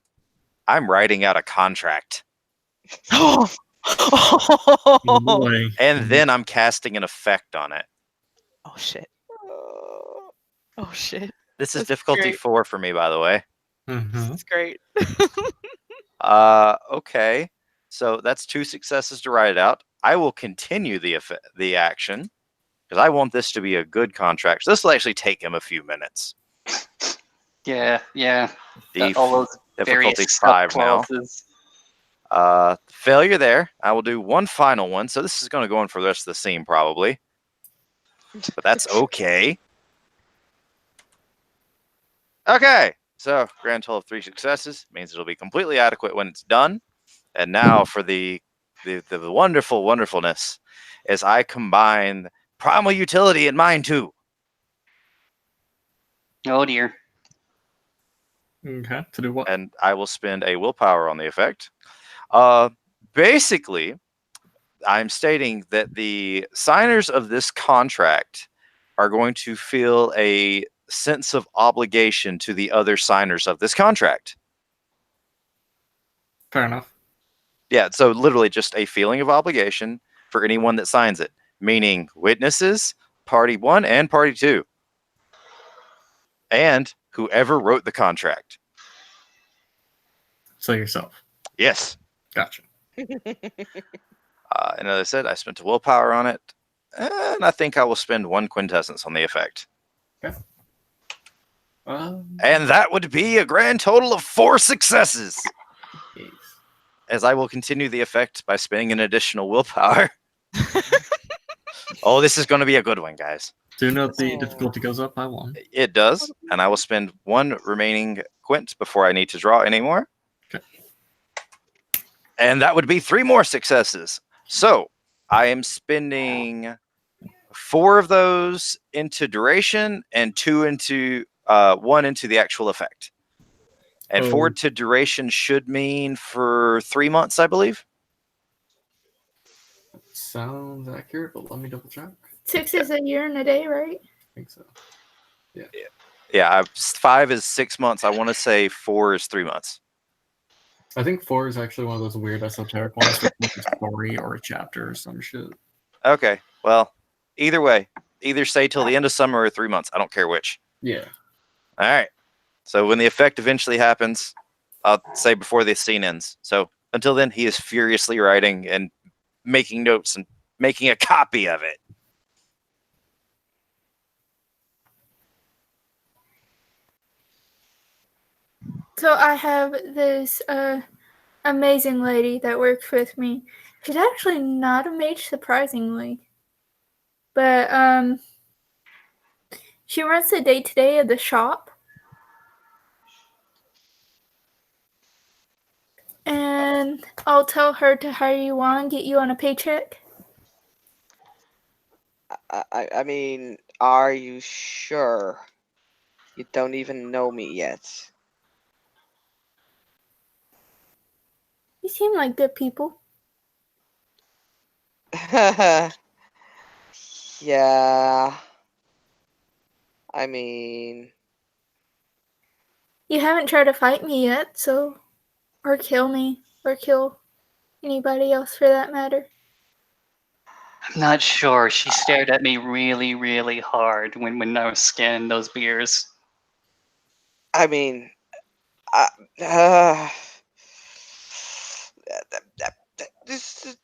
[SPEAKER 8] I'm writing out a contract.
[SPEAKER 5] Oh,
[SPEAKER 7] Boy.
[SPEAKER 8] And then I'm casting an effect on it.
[SPEAKER 5] oh shit! Oh shit!
[SPEAKER 8] This is
[SPEAKER 5] That's
[SPEAKER 8] difficulty
[SPEAKER 5] great.
[SPEAKER 8] 4 for me, by the way.
[SPEAKER 5] That's great.
[SPEAKER 8] Okay. So that's 2 successes to write it out. I will continue the action because I want this to be a good contract. So this will actually take him a few minutes.
[SPEAKER 2] Yeah. All those
[SPEAKER 8] Difficulty
[SPEAKER 2] various
[SPEAKER 8] 5 now.
[SPEAKER 2] clauses.
[SPEAKER 8] Failure there. I will do one final one. So this is going to go on for the rest of the scene probably. But that's okay. Okay. So grand total of 3 successes means it'll be completely adequate when it's done. And now for the wonderfulness is I combine primal utility in mine too.
[SPEAKER 2] Oh dear.
[SPEAKER 7] Okay, to do what?
[SPEAKER 8] And I will spend a willpower on the effect. Basically, I'm stating that the signers of this contract are going to feel a sense of obligation to the other signers of this contract.
[SPEAKER 7] Fair enough.
[SPEAKER 8] Yeah, so literally just a feeling of obligation for anyone that signs it, meaning witnesses, party 1 and party 2, and whoever wrote the contract.
[SPEAKER 7] So yourself.
[SPEAKER 8] Yes.
[SPEAKER 7] Gotcha.
[SPEAKER 8] And as I said, I spent a willpower on it, and I think I will spend 1 quintessence on the effect.
[SPEAKER 7] Okay.
[SPEAKER 8] And that would be a grand total of 4 successes.
[SPEAKER 7] Yes.
[SPEAKER 8] As I will continue the effect by spending an additional willpower. Oh, this is going to be a good one, guys.
[SPEAKER 7] Do note the difficulty goes up by 1.
[SPEAKER 8] It does, and I will spend 1 remaining quint before I need to draw anymore.
[SPEAKER 7] Okay.
[SPEAKER 8] And that would be 3 more successes. So I am spending 4 of those into duration and 2 into 1 into the actual effect. And 4 to duration should mean for 3 months, I believe.
[SPEAKER 7] Sounds accurate, but let me double check.
[SPEAKER 1] 6 is a year and a day, right?
[SPEAKER 7] I think so. Yeah.
[SPEAKER 8] Yeah, 5 is 6 months. I want to say 4 is 3 months.
[SPEAKER 7] I think 4 is actually one of those weird esoteric ones, like a story or a chapter or some shit.
[SPEAKER 8] Okay, well, either way, either say till the end of summer or 3 months. I don't care which.
[SPEAKER 7] Yeah.
[SPEAKER 8] All right. So when the effect eventually happens, I'll say before the scene ends. So until then, he is furiously writing and making notes and making a copy of it.
[SPEAKER 1] So I have this amazing lady that works with me. She's actually not a mage, surprisingly. But she runs the day-to-day of the shop. And I'll tell her to hire you on, get you on a paycheck.
[SPEAKER 3] I mean, are you sure? You don't even know me yet.
[SPEAKER 1] You seem like good people.
[SPEAKER 3] Yeah. I mean...
[SPEAKER 1] You haven't tried to fight me yet, so... Or kill me. Or kill anybody else for that matter.
[SPEAKER 2] I'm not sure. She stared at me really, really hard when I was scanning those beers.
[SPEAKER 3] I mean... this is...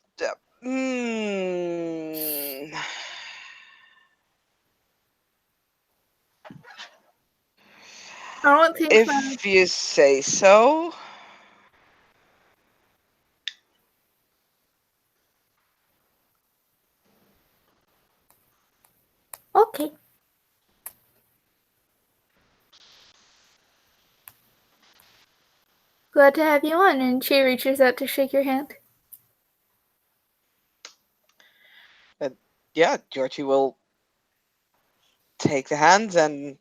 [SPEAKER 1] I don't think
[SPEAKER 3] If you say so.
[SPEAKER 1] Okay. Glad to have you on. And she reaches out to shake your hand.
[SPEAKER 3] Yeah, Georgie will take the hand and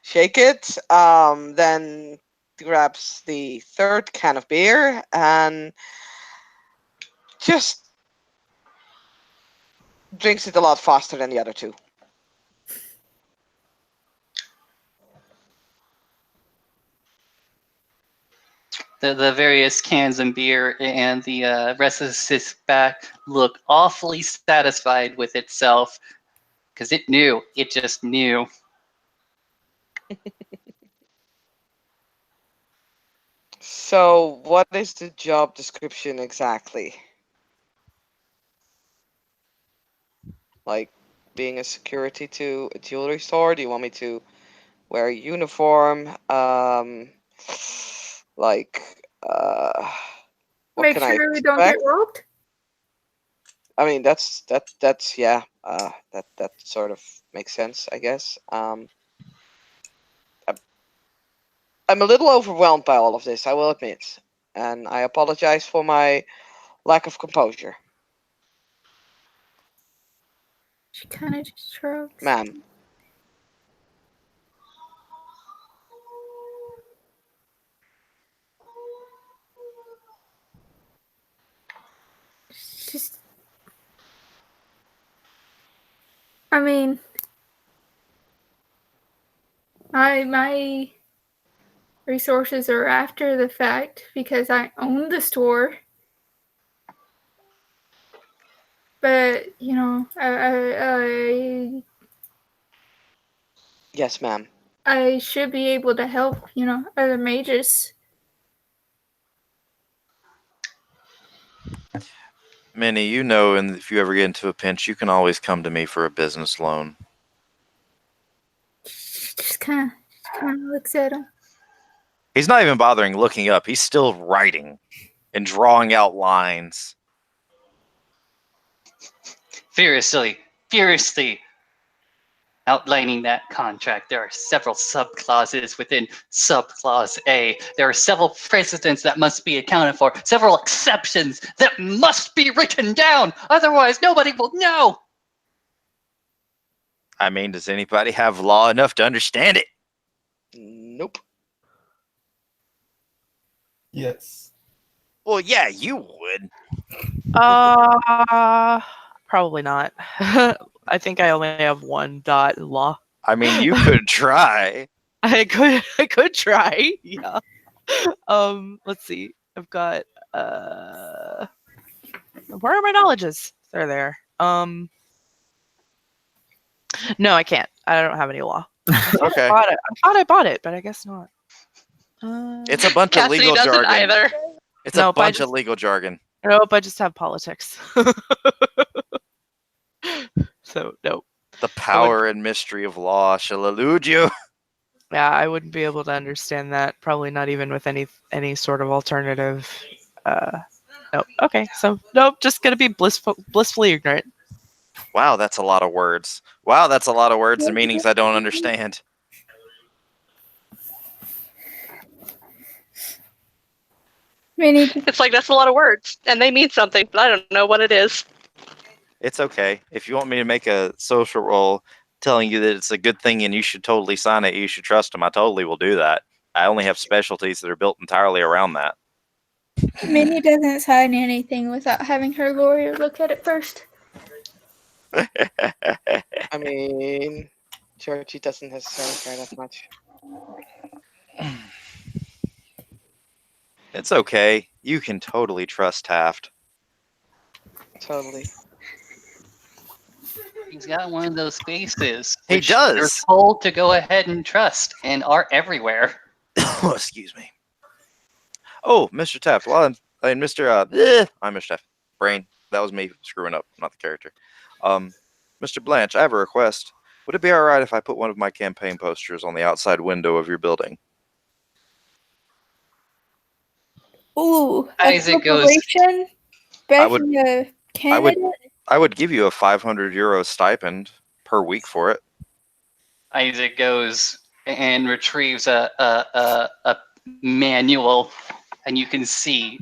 [SPEAKER 3] shake it. Then grabs the third can of beer and just drinks it a lot faster than the other two.
[SPEAKER 2] The various cans of beer and the rest of the six pack look awfully satisfied with itself because it knew. It just knew.
[SPEAKER 3] So, what is the job description exactly? Like being a security to a jewelry store? Do you want me to wear a uniform? Like, what
[SPEAKER 1] Make
[SPEAKER 3] can I
[SPEAKER 1] sure we don't get
[SPEAKER 3] expect?
[SPEAKER 1] robbed.
[SPEAKER 3] I mean, that's yeah. That sort of makes sense, I guess. I'm a little overwhelmed by all of this, I will admit, and I apologize for my lack of composure,
[SPEAKER 1] She kind of just shrugs.
[SPEAKER 3] ma'am.
[SPEAKER 1] Just, I mean, my resources are after the fact because I own the store. But you know,
[SPEAKER 3] Yes, ma'am.
[SPEAKER 1] I should be able to help. You know, other mages.
[SPEAKER 8] Minnie, you know, and if you ever get into a pinch, you can always come to me for a business loan.
[SPEAKER 1] She just kind of looks at him.
[SPEAKER 8] He's not even bothering looking up. He's still writing and drawing out lines.
[SPEAKER 2] Furiously outlining that contract. There are several subclauses within subclause A. There are several precedents that must be accounted for, several exceptions that must be written down. Otherwise, nobody will know.
[SPEAKER 8] I mean, does anybody have law enough to understand it?
[SPEAKER 3] Nope.
[SPEAKER 6] Yes.
[SPEAKER 8] Well, yeah, you would.
[SPEAKER 5] Probably not. I think I only have one dot in law.
[SPEAKER 8] I mean, you could try.
[SPEAKER 5] I could try. Yeah. Let's see. I've got where are my knowledges? They're there. No, I can't. I don't have any law.
[SPEAKER 8] Okay.
[SPEAKER 5] I thought I bought it, but I guess not.
[SPEAKER 8] It's a bunch of
[SPEAKER 4] Cassidy
[SPEAKER 8] legal
[SPEAKER 4] doesn't
[SPEAKER 8] jargon.
[SPEAKER 4] either.
[SPEAKER 8] It's
[SPEAKER 5] Nope,
[SPEAKER 8] a bunch of legal jargon.
[SPEAKER 5] Nope, I just have politics. So nope.
[SPEAKER 8] The power and mystery of law shall elude you.
[SPEAKER 5] Yeah, I wouldn't be able to understand that. Probably not even with any sort of alternative. Nope. Okay, so nope. Just gonna be blissfully ignorant.
[SPEAKER 8] Wow, that's a lot of words. Wow, that's a lot of words and meanings I don't understand.
[SPEAKER 4] It's like that's a lot of words, and they mean something, but I don't know what it is.
[SPEAKER 8] It's okay. If you want me to make a social roll telling you that it's a good thing and you should totally sign it, you should trust them, I totally will do that. I only have specialties that are built entirely around that.
[SPEAKER 1] Minnie doesn't sign anything without having her lawyer look at it first.
[SPEAKER 3] I mean, Georgie doesn't necessarily care that much.
[SPEAKER 8] It's okay. You can totally trust Taft.
[SPEAKER 3] Totally.
[SPEAKER 2] He's got one of those faces.
[SPEAKER 8] He
[SPEAKER 2] which
[SPEAKER 8] does.
[SPEAKER 2] They're told to go ahead and trust and are everywhere.
[SPEAKER 8] Oh, excuse me. Oh, Mr. Taft. Well, I'm Mr. I'm Mr. Taft. Brain. That was me screwing up, not the character. Mr. Blanche, I have a request. Would it be all right if I put one of my campaign posters on the outside window of your building?
[SPEAKER 1] Ooh, a
[SPEAKER 2] Isaac goes.
[SPEAKER 1] corporation backing a
[SPEAKER 8] I would.
[SPEAKER 1] candidate.
[SPEAKER 8] I would give you a 500 euro stipend per week for it.
[SPEAKER 2] Isaac goes and retrieves a manual and you can see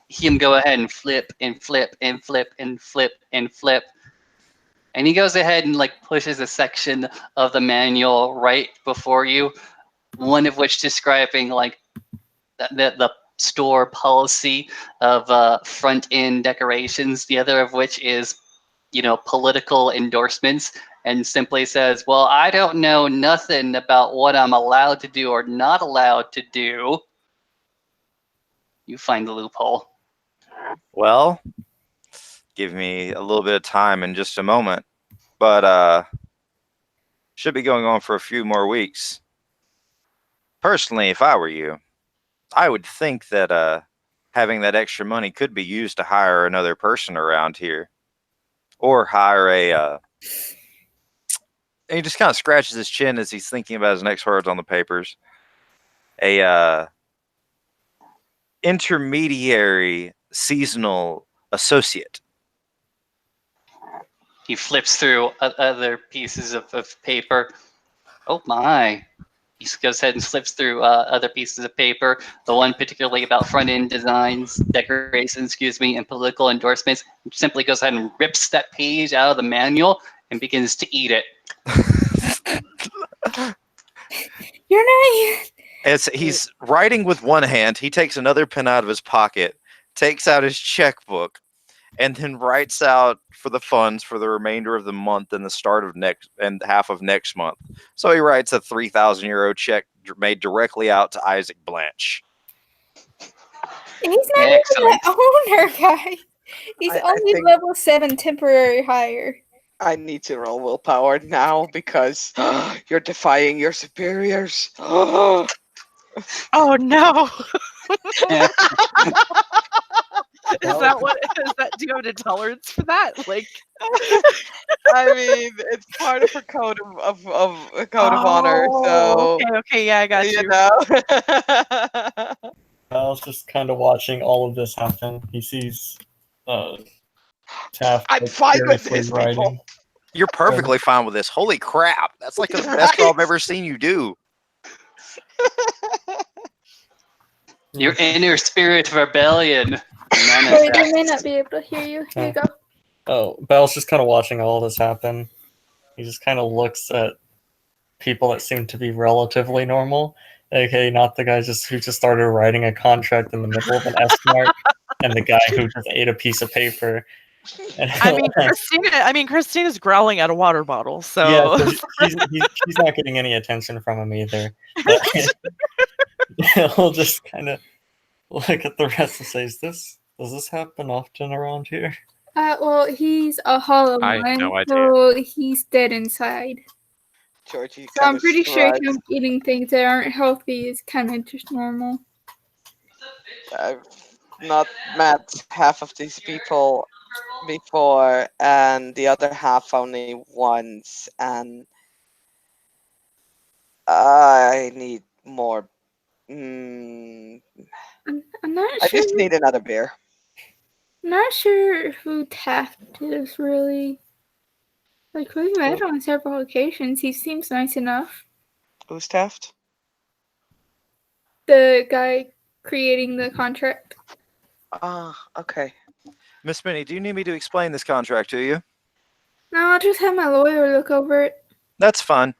[SPEAKER 2] him go ahead and flip and flip and flip and flip and flip. And he goes ahead and like pushes a section of the manual right before you, one of which describing like the store policy of front end decorations, the other of which is, political endorsements, and simply says, well, I don't know nothing about what I'm allowed to do or not allowed to do. You find the loophole.
[SPEAKER 8] Well, give me a little bit of time in just a moment, but should be going on for a few more weeks. Personally, if I were you, I would think that having that extra money could be used to hire another person around here, or hire a. And he just kind of scratches his chin as he's thinking about his next words on the papers. A intermediary seasonal associate.
[SPEAKER 2] He flips through other pieces of paper. Oh my. He goes ahead and slips through other pieces of paper, the one particularly about front end designs, decorations, and political endorsements. He simply goes ahead and rips that page out of the manual and begins to eat it.
[SPEAKER 1] You're not.
[SPEAKER 8] As he's writing with one hand, he takes another pen out of his pocket, takes out his checkbook, and then writes out for the funds for the remainder of the month and the start of next and half of next month. So he writes a 3,000 euro check made directly out to Isaac Blanche.
[SPEAKER 1] He's not
[SPEAKER 2] Excellent.
[SPEAKER 1] even the owner, guy. He's
[SPEAKER 3] I
[SPEAKER 1] only
[SPEAKER 3] think-
[SPEAKER 1] level 7 temporary hire.
[SPEAKER 3] I need to roll willpower now because you're defying your superiors.
[SPEAKER 5] Oh no! Is that what? Is that? Do you have an intolerance for that? Like,
[SPEAKER 3] I mean, it's part of her code of a code of honor. So
[SPEAKER 5] okay, yeah, I got you.
[SPEAKER 3] know.
[SPEAKER 7] Val's just kind of watching all of this happen. He sees Taft
[SPEAKER 3] I'm fine with
[SPEAKER 7] seriously
[SPEAKER 3] this,
[SPEAKER 7] writing.
[SPEAKER 3] people.
[SPEAKER 8] You're perfectly fine with this. Holy crap. That's like the best job I've ever seen you do.
[SPEAKER 2] Your inner spirit of rebellion.
[SPEAKER 1] Sorry, they may not be able to hear you. Here you go.
[SPEAKER 7] Oh, Bel's just kind of watching all this happen. He just kind of looks at people that seem to be relatively normal. Okay, not the guy who just started writing a contract in the middle of an S-Mart, and the guy who just ate a piece of paper. And
[SPEAKER 5] Christina's growling at a water bottle, so
[SPEAKER 7] yeah, so she's not getting any attention from him either. But he'll just kind of look at the rest and say, does this happen often around here?
[SPEAKER 1] Well, he's a hollow
[SPEAKER 10] I have
[SPEAKER 1] one,
[SPEAKER 10] no idea.
[SPEAKER 1] so he's dead inside.
[SPEAKER 3] Georgie,
[SPEAKER 1] So I'm pretty sure him eating things that aren't healthy is kind of just normal.
[SPEAKER 3] I've not met half of these people before, and the other half only once, and I need more.
[SPEAKER 1] I'm not
[SPEAKER 3] I
[SPEAKER 1] sure.
[SPEAKER 3] just need another beer.
[SPEAKER 1] I'm not sure who Taft is really. Like, we've met on several occasions. He seems nice enough.
[SPEAKER 3] Who's Taft?
[SPEAKER 1] The guy creating the contract.
[SPEAKER 3] Ah, okay.
[SPEAKER 8] Miss Minnie, do you need me to explain this contract to you?
[SPEAKER 1] No, I'll just have my lawyer look over it.
[SPEAKER 8] That's fine.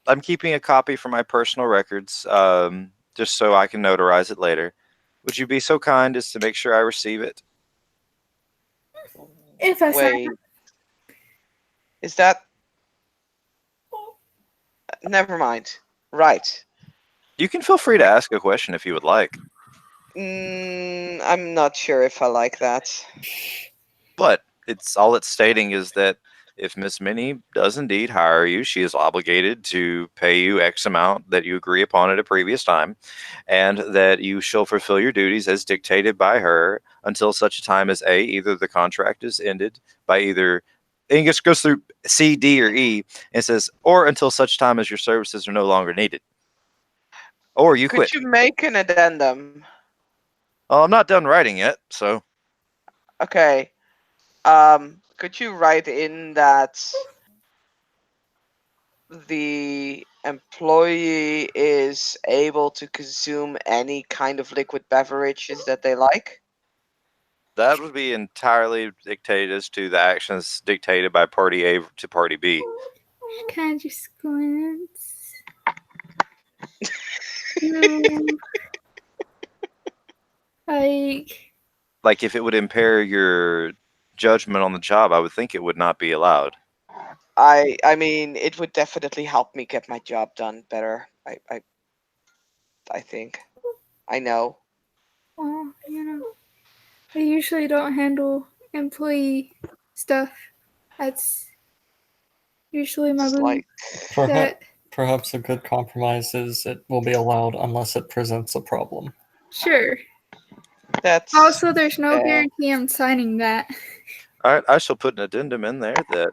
[SPEAKER 8] I'm keeping a copy for my personal records, just so I can notarize it later. Would you be so kind as to make sure I receive it?
[SPEAKER 1] If I sign
[SPEAKER 3] Wait. Is that... Never mind. Right.
[SPEAKER 8] You can feel free to ask a question if you would like.
[SPEAKER 3] I'm not sure if I like that.
[SPEAKER 8] But all it's stating is that if Miss Minnie does indeed hire you, she is obligated to pay you X amount that you agree upon at a previous time, and that you shall fulfill your duties as dictated by her until such a time as either the contract is ended by either English goes through C, D, or E, and says, or until such time as your services are no longer needed. Or you quit.
[SPEAKER 3] Could you make an addendum?
[SPEAKER 8] Well, I'm not done writing yet, so.
[SPEAKER 3] Okay. Could you write in that the employee is able to consume any kind of liquid beverages that they like?
[SPEAKER 8] That would be entirely dictated as to the actions dictated by Party A to Party B.
[SPEAKER 1] Can I just glance? No.
[SPEAKER 8] Like, if it would impair your judgment on the job, I would think it would not be allowed.
[SPEAKER 3] I mean, it would definitely help me get my job done better. I think. I know.
[SPEAKER 1] Well, I usually don't handle employee stuff. That's usually my
[SPEAKER 3] It's
[SPEAKER 1] boo.
[SPEAKER 3] like
[SPEAKER 7] Perhaps a good compromise is it will be allowed unless it presents a problem.
[SPEAKER 1] Sure.
[SPEAKER 3] that's
[SPEAKER 1] Also, there's no
[SPEAKER 3] yeah.
[SPEAKER 1] guarantee I'm signing that.
[SPEAKER 8] All right, I shall put an addendum in there that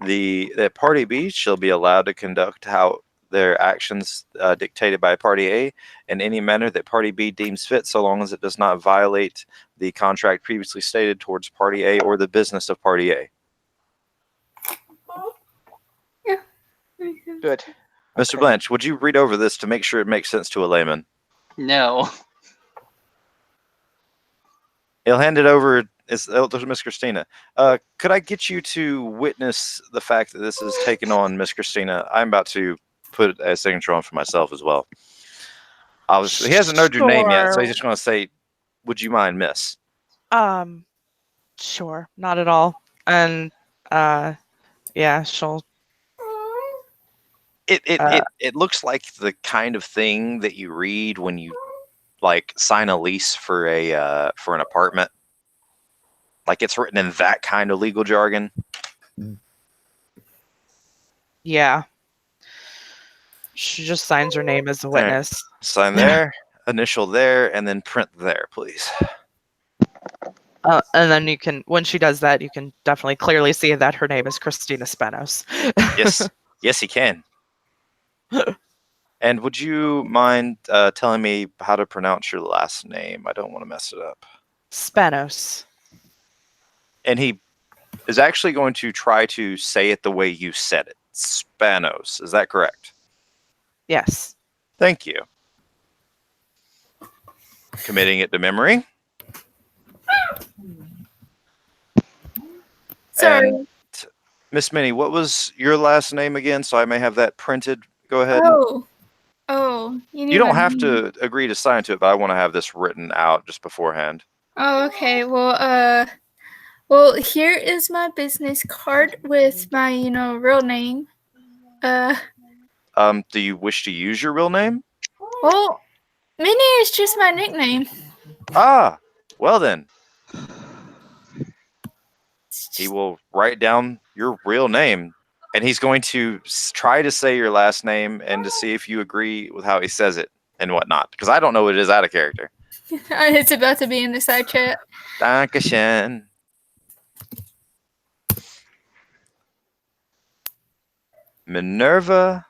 [SPEAKER 8] that Party B shall be allowed to conduct how their actions dictated by Party A in any manner that Party B deems fit, so long as it does not violate the contract previously stated towards Party A or the business of Party A.
[SPEAKER 1] Yeah.
[SPEAKER 3] Good.
[SPEAKER 8] Mr.
[SPEAKER 3] Okay.
[SPEAKER 8] Blanche, would you read over this to make sure it makes sense to a layman?
[SPEAKER 2] No.
[SPEAKER 8] He'll hand it over to Miss Christina. Could I get you to witness the fact that this is taken on, Miss Christina? I'm about to put a signature on for myself as well. He hasn't heard your name yet, so he's just going to say, "Would you mind, Miss?"
[SPEAKER 5] Sure, not at all. And yeah, she'll.
[SPEAKER 8] It looks like the kind of thing that you read when you like sign a lease for an apartment. Like, it's written in that kind of legal jargon.
[SPEAKER 5] Yeah. She just signs her name as a witness.
[SPEAKER 8] Right. Sign there, initial there, and then print there, please.
[SPEAKER 5] And then you can, when she does that, you can definitely clearly see that her name is Christina Spanos.
[SPEAKER 8] Yes. Yes, he can. And would you mind telling me how to pronounce your last name? I don't want to mess it up.
[SPEAKER 5] Spanos.
[SPEAKER 8] And he is actually going to try to say it the way you said it. Spanos. Is that correct?
[SPEAKER 5] Yes.
[SPEAKER 8] Thank you. Committing it to memory.
[SPEAKER 1] Sorry.
[SPEAKER 8] And Miss Minnie, what was your last name again, so I may have that printed? Go ahead.
[SPEAKER 1] Oh,
[SPEAKER 8] You don't have to agree to sign to it, but I want to have this written out just beforehand.
[SPEAKER 1] Oh, okay. Well, here is my business card with my, real name.
[SPEAKER 8] Do you wish to use your real name?
[SPEAKER 1] Well, Minnie is just my nickname.
[SPEAKER 8] Ah, well then. He will write down your real name, and he's going to try to say your last name and to see if you agree with how he says it and whatnot, because I don't know what it is out of character.
[SPEAKER 1] It's about to be in the side chat.
[SPEAKER 8] Dankeschön. Minerva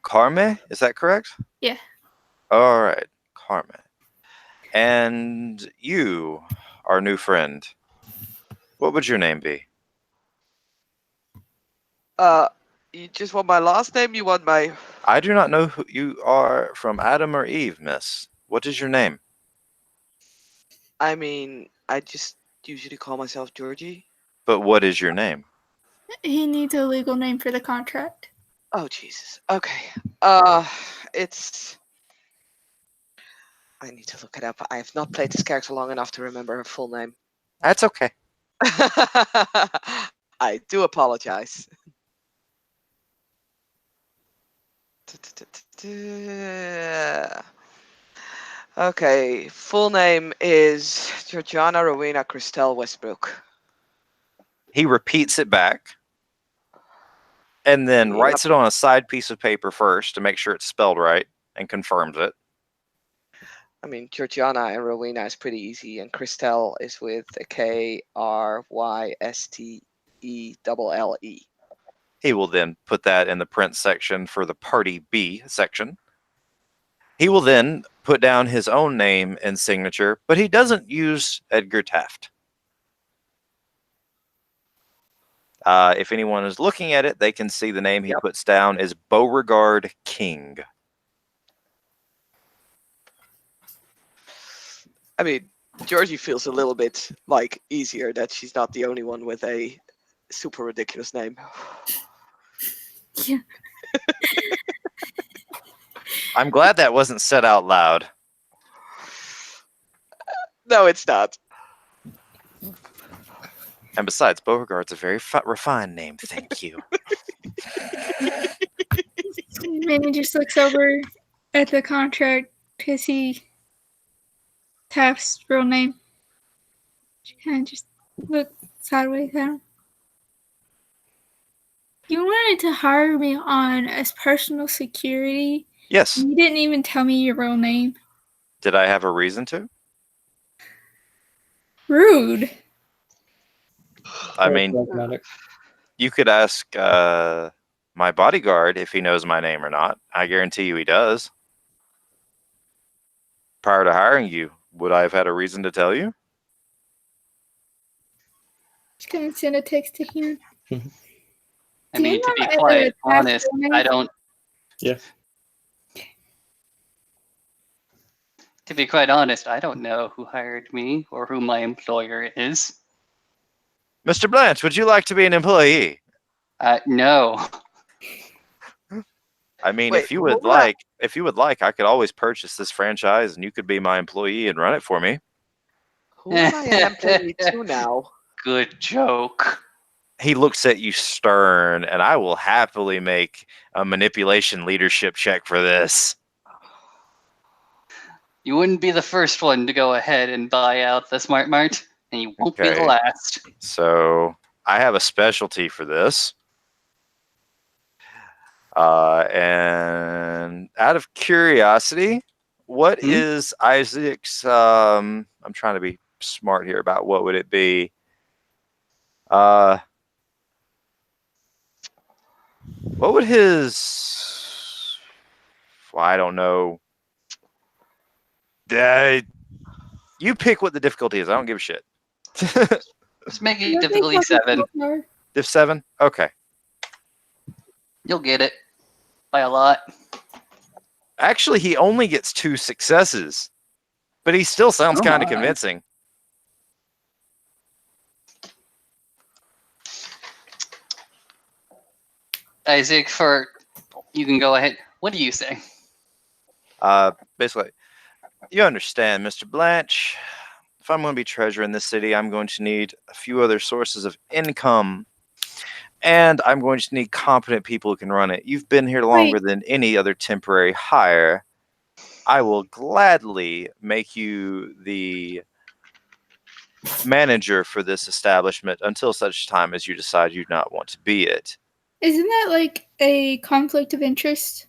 [SPEAKER 8] Carme, is that correct?
[SPEAKER 1] Yeah.
[SPEAKER 8] All right, Carme. And you, our new friend, what would your name be?
[SPEAKER 3] You just want my last name? You want my...
[SPEAKER 8] I do not know who you are from Adam or Eve, miss. What is your name?
[SPEAKER 3] I mean, I just usually call myself Georgie.
[SPEAKER 8] But what is your name?
[SPEAKER 1] He needs a legal name for the contract.
[SPEAKER 3] Oh, Jesus. Okay. It's... I need to look it up. I have not played this character long enough to remember her full name.
[SPEAKER 8] That's okay.
[SPEAKER 3] I do apologize. Okay, full name is Georgiana Rowena Christelle Westbrook.
[SPEAKER 8] He repeats it back and then writes it on a side piece of paper first to make sure it's spelled right and confirms it.
[SPEAKER 3] I mean, Georgiana and Rowena is pretty easy, and Christelle is with a Krystelle.
[SPEAKER 8] He will then put that in the print section for the Party B section. He will then put down his own name and signature, but he doesn't use Edgar Taft. If anyone is looking at it, they can see the name he puts down is Beauregard King.
[SPEAKER 3] I mean, Georgie feels a little bit like easier that she's not the only one with a super ridiculous name.
[SPEAKER 1] Yeah.
[SPEAKER 8] I'm glad that wasn't said out loud.
[SPEAKER 3] No, it's not.
[SPEAKER 8] And besides, Beauregard's a very refined name. Thank you.
[SPEAKER 1] Manny just looks over at the contract because he Taft's real name. She kind of just looked sideways at him. You wanted to hire me on as personal security.
[SPEAKER 8] Yes.
[SPEAKER 1] You didn't even tell me your real name.
[SPEAKER 8] Did I have a reason to?
[SPEAKER 1] Rude.
[SPEAKER 8] I mean, you could ask my bodyguard if he knows my name or not. I guarantee you he does. Prior to hiring you, would I have had a reason to tell you?
[SPEAKER 1] Just gonna send a text to him.
[SPEAKER 2] I mean, to be quite honest, I don't.
[SPEAKER 7] Yeah.
[SPEAKER 2] To be quite honest, I don't know who hired me or who my employer is.
[SPEAKER 8] Mr. Blanche, would you like to be an employee?
[SPEAKER 2] No.
[SPEAKER 8] I mean,
[SPEAKER 3] Wait,
[SPEAKER 8] if you would like, I could always purchase this franchise and you could be my employee and run it for me.
[SPEAKER 3] Who am I an employee to now?
[SPEAKER 2] Good joke.
[SPEAKER 8] He looks at you stern, and I will happily make a manipulation leadership check for this.
[SPEAKER 2] You wouldn't be the first one to go ahead and buy out the Smart Mart, and you won't be the
[SPEAKER 8] Okay.
[SPEAKER 2] last.
[SPEAKER 8] So I have a specialty for this. And out of curiosity, what is Isaac's? I'm trying to be smart here about what would it be. What would his? Well, I don't know. You pick what the difficulty is. I don't give a shit.
[SPEAKER 2] Just make it difficulty 7.
[SPEAKER 8] Diff 7? Okay.
[SPEAKER 2] You'll get it by a lot.
[SPEAKER 8] Actually, he only gets 2 successes, but he still sounds kind of convincing.
[SPEAKER 2] Isaac, you can go ahead. What do you say?
[SPEAKER 8] Basically, you understand, Mr. Blanche. If I'm going to be treasurer in this city, I'm going to need a few other sources of income. And I'm going to need competent people who can run it. You've been here longer than any other temporary hire. I will gladly make you the manager for this establishment until such time as you decide you do not want to be it.
[SPEAKER 1] Isn't that like a conflict of interest?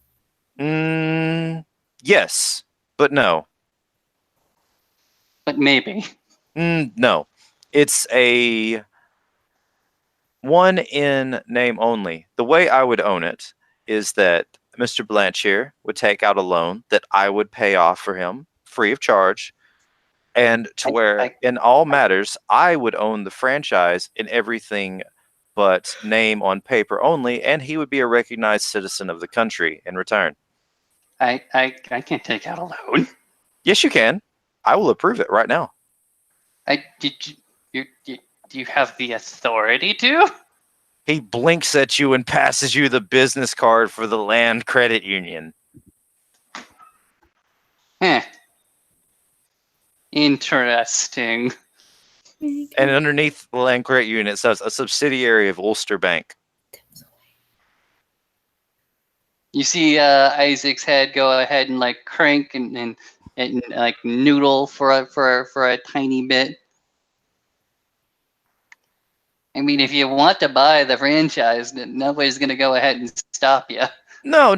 [SPEAKER 8] Yes, but no.
[SPEAKER 2] But maybe.
[SPEAKER 8] No. It's a one in name only. The way I would own it is that Mr. Blanche here would take out a loan that I would pay off for him free of charge, and in all matters, I would own the franchise in everything but name on paper only, and he would be a recognized citizen of the country in return.
[SPEAKER 2] I can't take out a loan.
[SPEAKER 8] Yes, you can. I will approve it right now.
[SPEAKER 2] Do you have the authority to?
[SPEAKER 8] He blinks at you and passes you the business card for the land credit union.
[SPEAKER 2] Interesting.
[SPEAKER 8] And underneath the land credit union, it says a subsidiary of Ulster Bank.
[SPEAKER 2] You see Isaac's head go ahead and like crank and like noodle for a tiny bit. I mean, if you want to buy the franchise, nobody's going to go ahead and stop you.
[SPEAKER 8] No.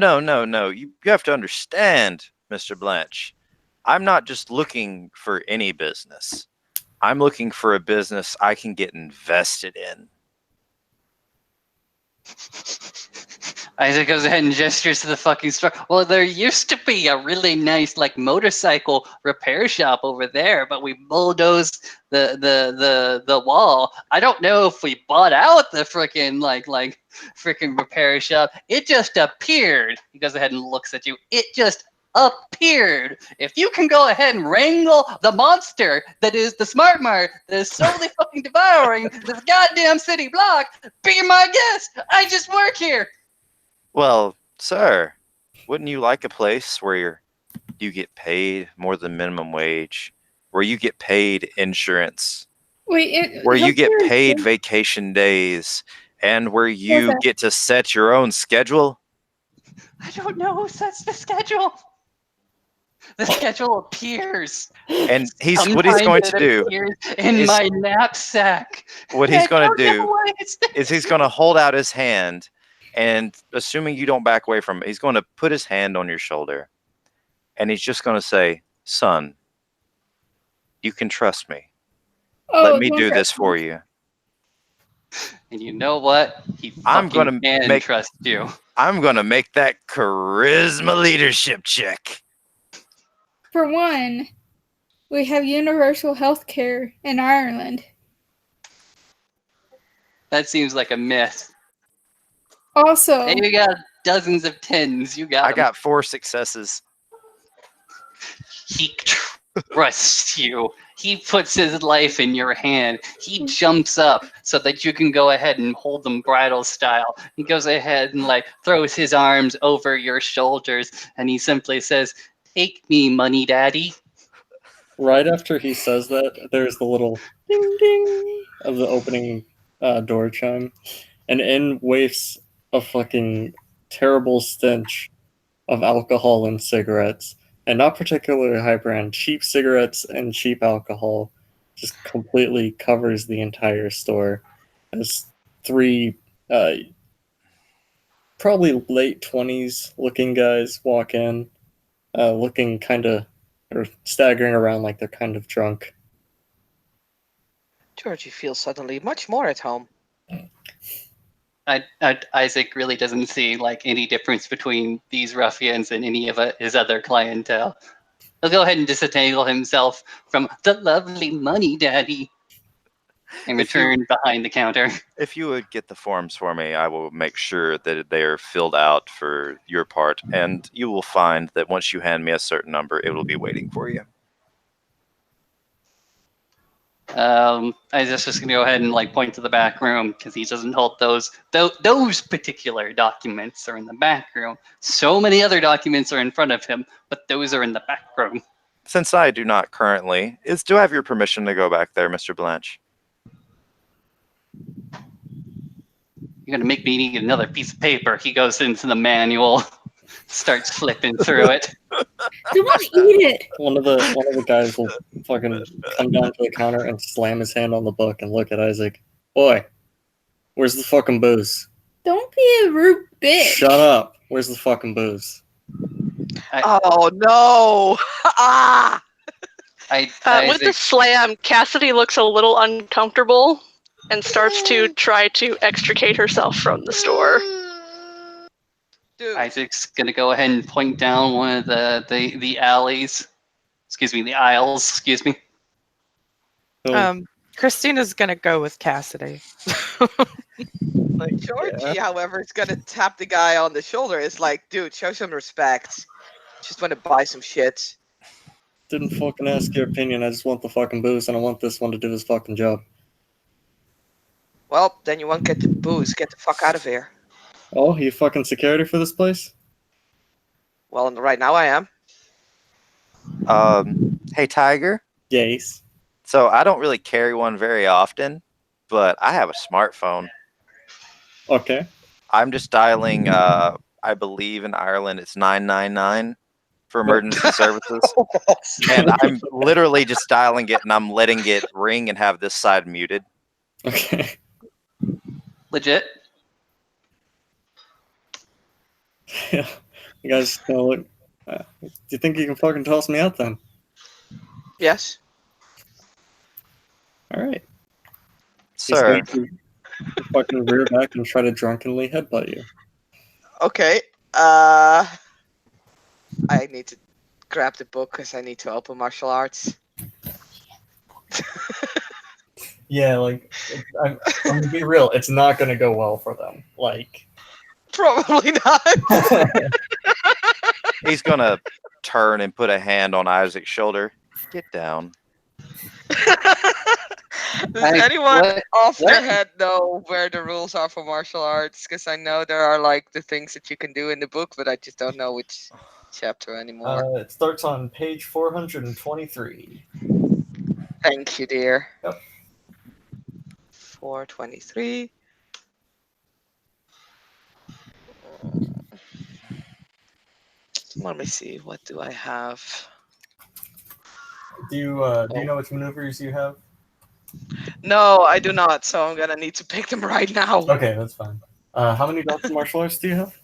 [SPEAKER 8] You have to understand, Mr. Blanche. I'm not just looking for any business. I'm looking for a business I can get invested in.
[SPEAKER 2] Isaac goes ahead and gestures to the fucking store. Well, there used to be a really nice like motorcycle repair shop over there, but we bulldozed the wall. I don't know if we bought out the freaking freaking repair shop. It just appeared. He goes ahead and looks at you. It just appeared. If you can go ahead and wrangle the monster that is the Smart Mart that is slowly fucking devouring this goddamn city block, be my guest. I just work here.
[SPEAKER 8] Well, sir, wouldn't you like a place where you get paid more than minimum wage, where you get paid insurance,
[SPEAKER 1] Wait,
[SPEAKER 8] where you get paid vacation days, and where you get to set your own schedule?
[SPEAKER 2] I don't know who sets the schedule. The schedule appears.
[SPEAKER 8] And what he's going to do
[SPEAKER 2] in my knapsack.
[SPEAKER 8] What he's going to do is he's going to hold out his hand, and assuming you don't back away from it, he's going to put his hand on your shoulder, and he's just going to say, "Son, you can trust me. Let me do this for you."
[SPEAKER 2] And you know what?
[SPEAKER 8] I'm going to
[SPEAKER 2] trust you.
[SPEAKER 8] I'm going to make that charisma leadership check.
[SPEAKER 1] For one, we have universal health care in Ireland.
[SPEAKER 2] That seems like a myth.
[SPEAKER 1] Also,
[SPEAKER 2] and you got dozens of 10s. You got.
[SPEAKER 8] I got 4 successes.
[SPEAKER 2] He trusts you. He puts his life in your hand. He jumps up so that you can go ahead and hold them bridal style. He goes ahead and throws his arms over your shoulders, and he simply says, "Take me, money daddy."
[SPEAKER 7] Right after he says that, there's the little ding ding of the opening door chime, and in wafts a fucking terrible stench of alcohol and cigarettes, and not particularly high brand, cheap cigarettes and cheap alcohol just completely covers the entire store as 3 probably late 20s looking guys walk in, looking kind of, or staggering around like they're kind of drunk.
[SPEAKER 3] Georgie feels suddenly much more at home.
[SPEAKER 2] Isaac really doesn't see any difference between these ruffians and any of his other clientele. He'll go ahead and disentangle himself from the lovely money daddy and return behind the counter.
[SPEAKER 8] If you would get the forms for me, I will make sure that they are filled out for your part, and you will find that once you hand me a certain number, it will be waiting for you.
[SPEAKER 2] I was just going to go ahead and point to the back room because he doesn't hold those particular documents are in the back room. So many other documents are in front of him, but those are in the back room.
[SPEAKER 8] Since I do not currently, do I have your permission to go back there, Mr. Blanche?
[SPEAKER 2] You're going to make me need another piece of paper. He goes into the manual, starts flipping through it.
[SPEAKER 1] Don't eat it.
[SPEAKER 7] One of the guys will fucking come down to the counter and slam his hand on the book and look at Isaac. Boy, where's the fucking booze?
[SPEAKER 1] Don't be a rude bitch.
[SPEAKER 7] Shut up. Where's the fucking booze?
[SPEAKER 3] Oh no! Ah!
[SPEAKER 4] With the slam, Cassidy looks a little uncomfortable and starts to try to extricate herself from the store.
[SPEAKER 3] Dude.
[SPEAKER 2] Isaac's gonna go ahead and point down one of the alleys. Excuse me, the aisles. Excuse me.
[SPEAKER 5] Christina's gonna go with Cassidy.
[SPEAKER 3] Georgie, however, is gonna tap the guy on the shoulder. It's like, dude, show some respect. Just want to buy some shit.
[SPEAKER 7] Didn't fucking ask your opinion. I just want the fucking booze, and I want this one to do his fucking job.
[SPEAKER 3] Well, then you won't get the booze. Get the fuck out of here.
[SPEAKER 7] Oh, you fucking security for this place?
[SPEAKER 3] Well, right now I am.
[SPEAKER 8] Hey, Tiger.
[SPEAKER 7] Yes.
[SPEAKER 8] So I don't really carry one very often, but I have a smartphone.
[SPEAKER 7] Okay.
[SPEAKER 8] I'm just dialing, I believe in Ireland it's 999 for emergency services. And I'm literally just dialing it, and I'm letting it ring and have this side muted.
[SPEAKER 7] Okay.
[SPEAKER 2] Legit.
[SPEAKER 7] Yeah. You guys gonna look. Do you think you can fucking toss me out then?
[SPEAKER 3] Yes.
[SPEAKER 7] Alright.
[SPEAKER 8] Sir.
[SPEAKER 7] He's going to fucking rear back and try to drunkenly headbutt you.
[SPEAKER 3] Okay. I need to grab the book because I need to open martial arts.
[SPEAKER 7] Yeah, like I'm gonna be real. It's not gonna go well for them. Like,
[SPEAKER 3] Probably not.
[SPEAKER 8] He's gonna turn and put a hand on Isaac's shoulder. Get down.
[SPEAKER 3] Does
[SPEAKER 2] Like,
[SPEAKER 3] anyone off their
[SPEAKER 2] what?
[SPEAKER 3] head know where the rules are for martial arts? Because I know there are like the things that you can do in the book, but I just don't know which chapter anymore.
[SPEAKER 7] it starts on page 423.
[SPEAKER 3] Thank you, dear.
[SPEAKER 7] Yep.
[SPEAKER 3] 423. Let me see. What do I have?
[SPEAKER 7] Do you know which maneuvers you have?
[SPEAKER 3] No, I do not. So I'm gonna need to pick them right now.
[SPEAKER 7] Okay, that's fine. How many belts of martial arts do you have?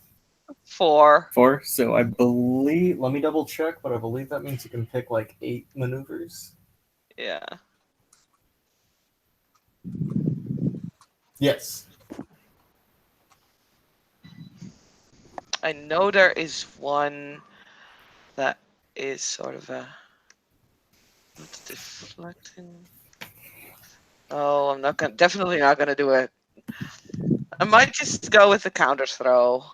[SPEAKER 3] 4.
[SPEAKER 7] 4. So I believe. Let me double check, but I believe that means you can pick like 8 maneuvers.
[SPEAKER 3] Yeah.
[SPEAKER 7] Yes.
[SPEAKER 3] I know there is one that is sort of a what's deflecting. Oh, I'm not gonna definitely not gonna do it. I might just go with the counter throw.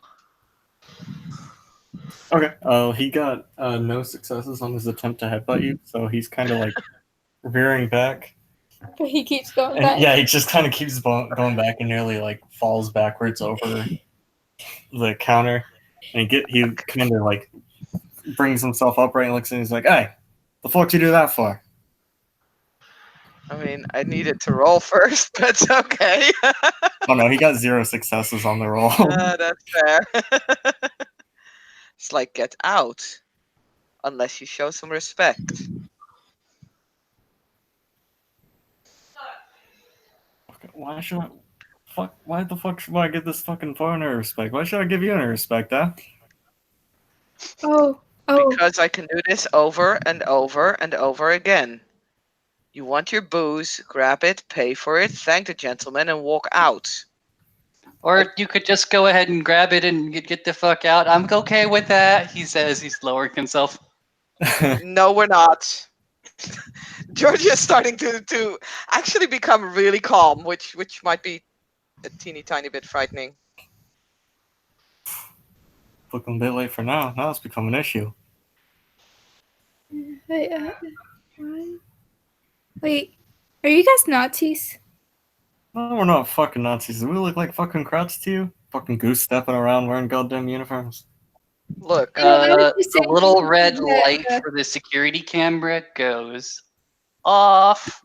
[SPEAKER 7] Okay. He got no successes on his attempt to headbutt you, so he's kind of like veering back.
[SPEAKER 1] But he keeps going
[SPEAKER 7] And
[SPEAKER 1] back.
[SPEAKER 7] yeah, he just kind of keeps going back and nearly like falls backwards over the counter. And he kind of like brings himself upright and looks at him. He's like, "Hey, the fuck you do that for?"
[SPEAKER 3] I mean, I needed to roll first, but it's okay.
[SPEAKER 7] Oh no, he got 0 successes on the roll.
[SPEAKER 3] That's fair. It's like get out, unless you show some respect.
[SPEAKER 7] Why should I? Fuck! Why the fuck should I give this fucking foreigner respect? Why should I give you any respect, huh?
[SPEAKER 1] Oh.
[SPEAKER 3] Because I can do this over and over and over again. You want your booze, grab it, pay for it, thank the gentleman, and walk out.
[SPEAKER 2] Or you could just go ahead and grab it and get the fuck out. I'm okay with that, he says. He's lowering himself.
[SPEAKER 3] No, we're not. Georgia is starting to actually become really calm, which might be a teeny tiny bit frightening.
[SPEAKER 7] Looking a bit late for now. Now it's become an issue.
[SPEAKER 1] Wait, wait, are you guys Nazis?
[SPEAKER 7] No, we're not fucking Nazis. Do we look like fucking krauts to you? Fucking goose stepping around wearing goddamn uniforms.
[SPEAKER 3] Look,
[SPEAKER 2] The little red light for the security camera goes off.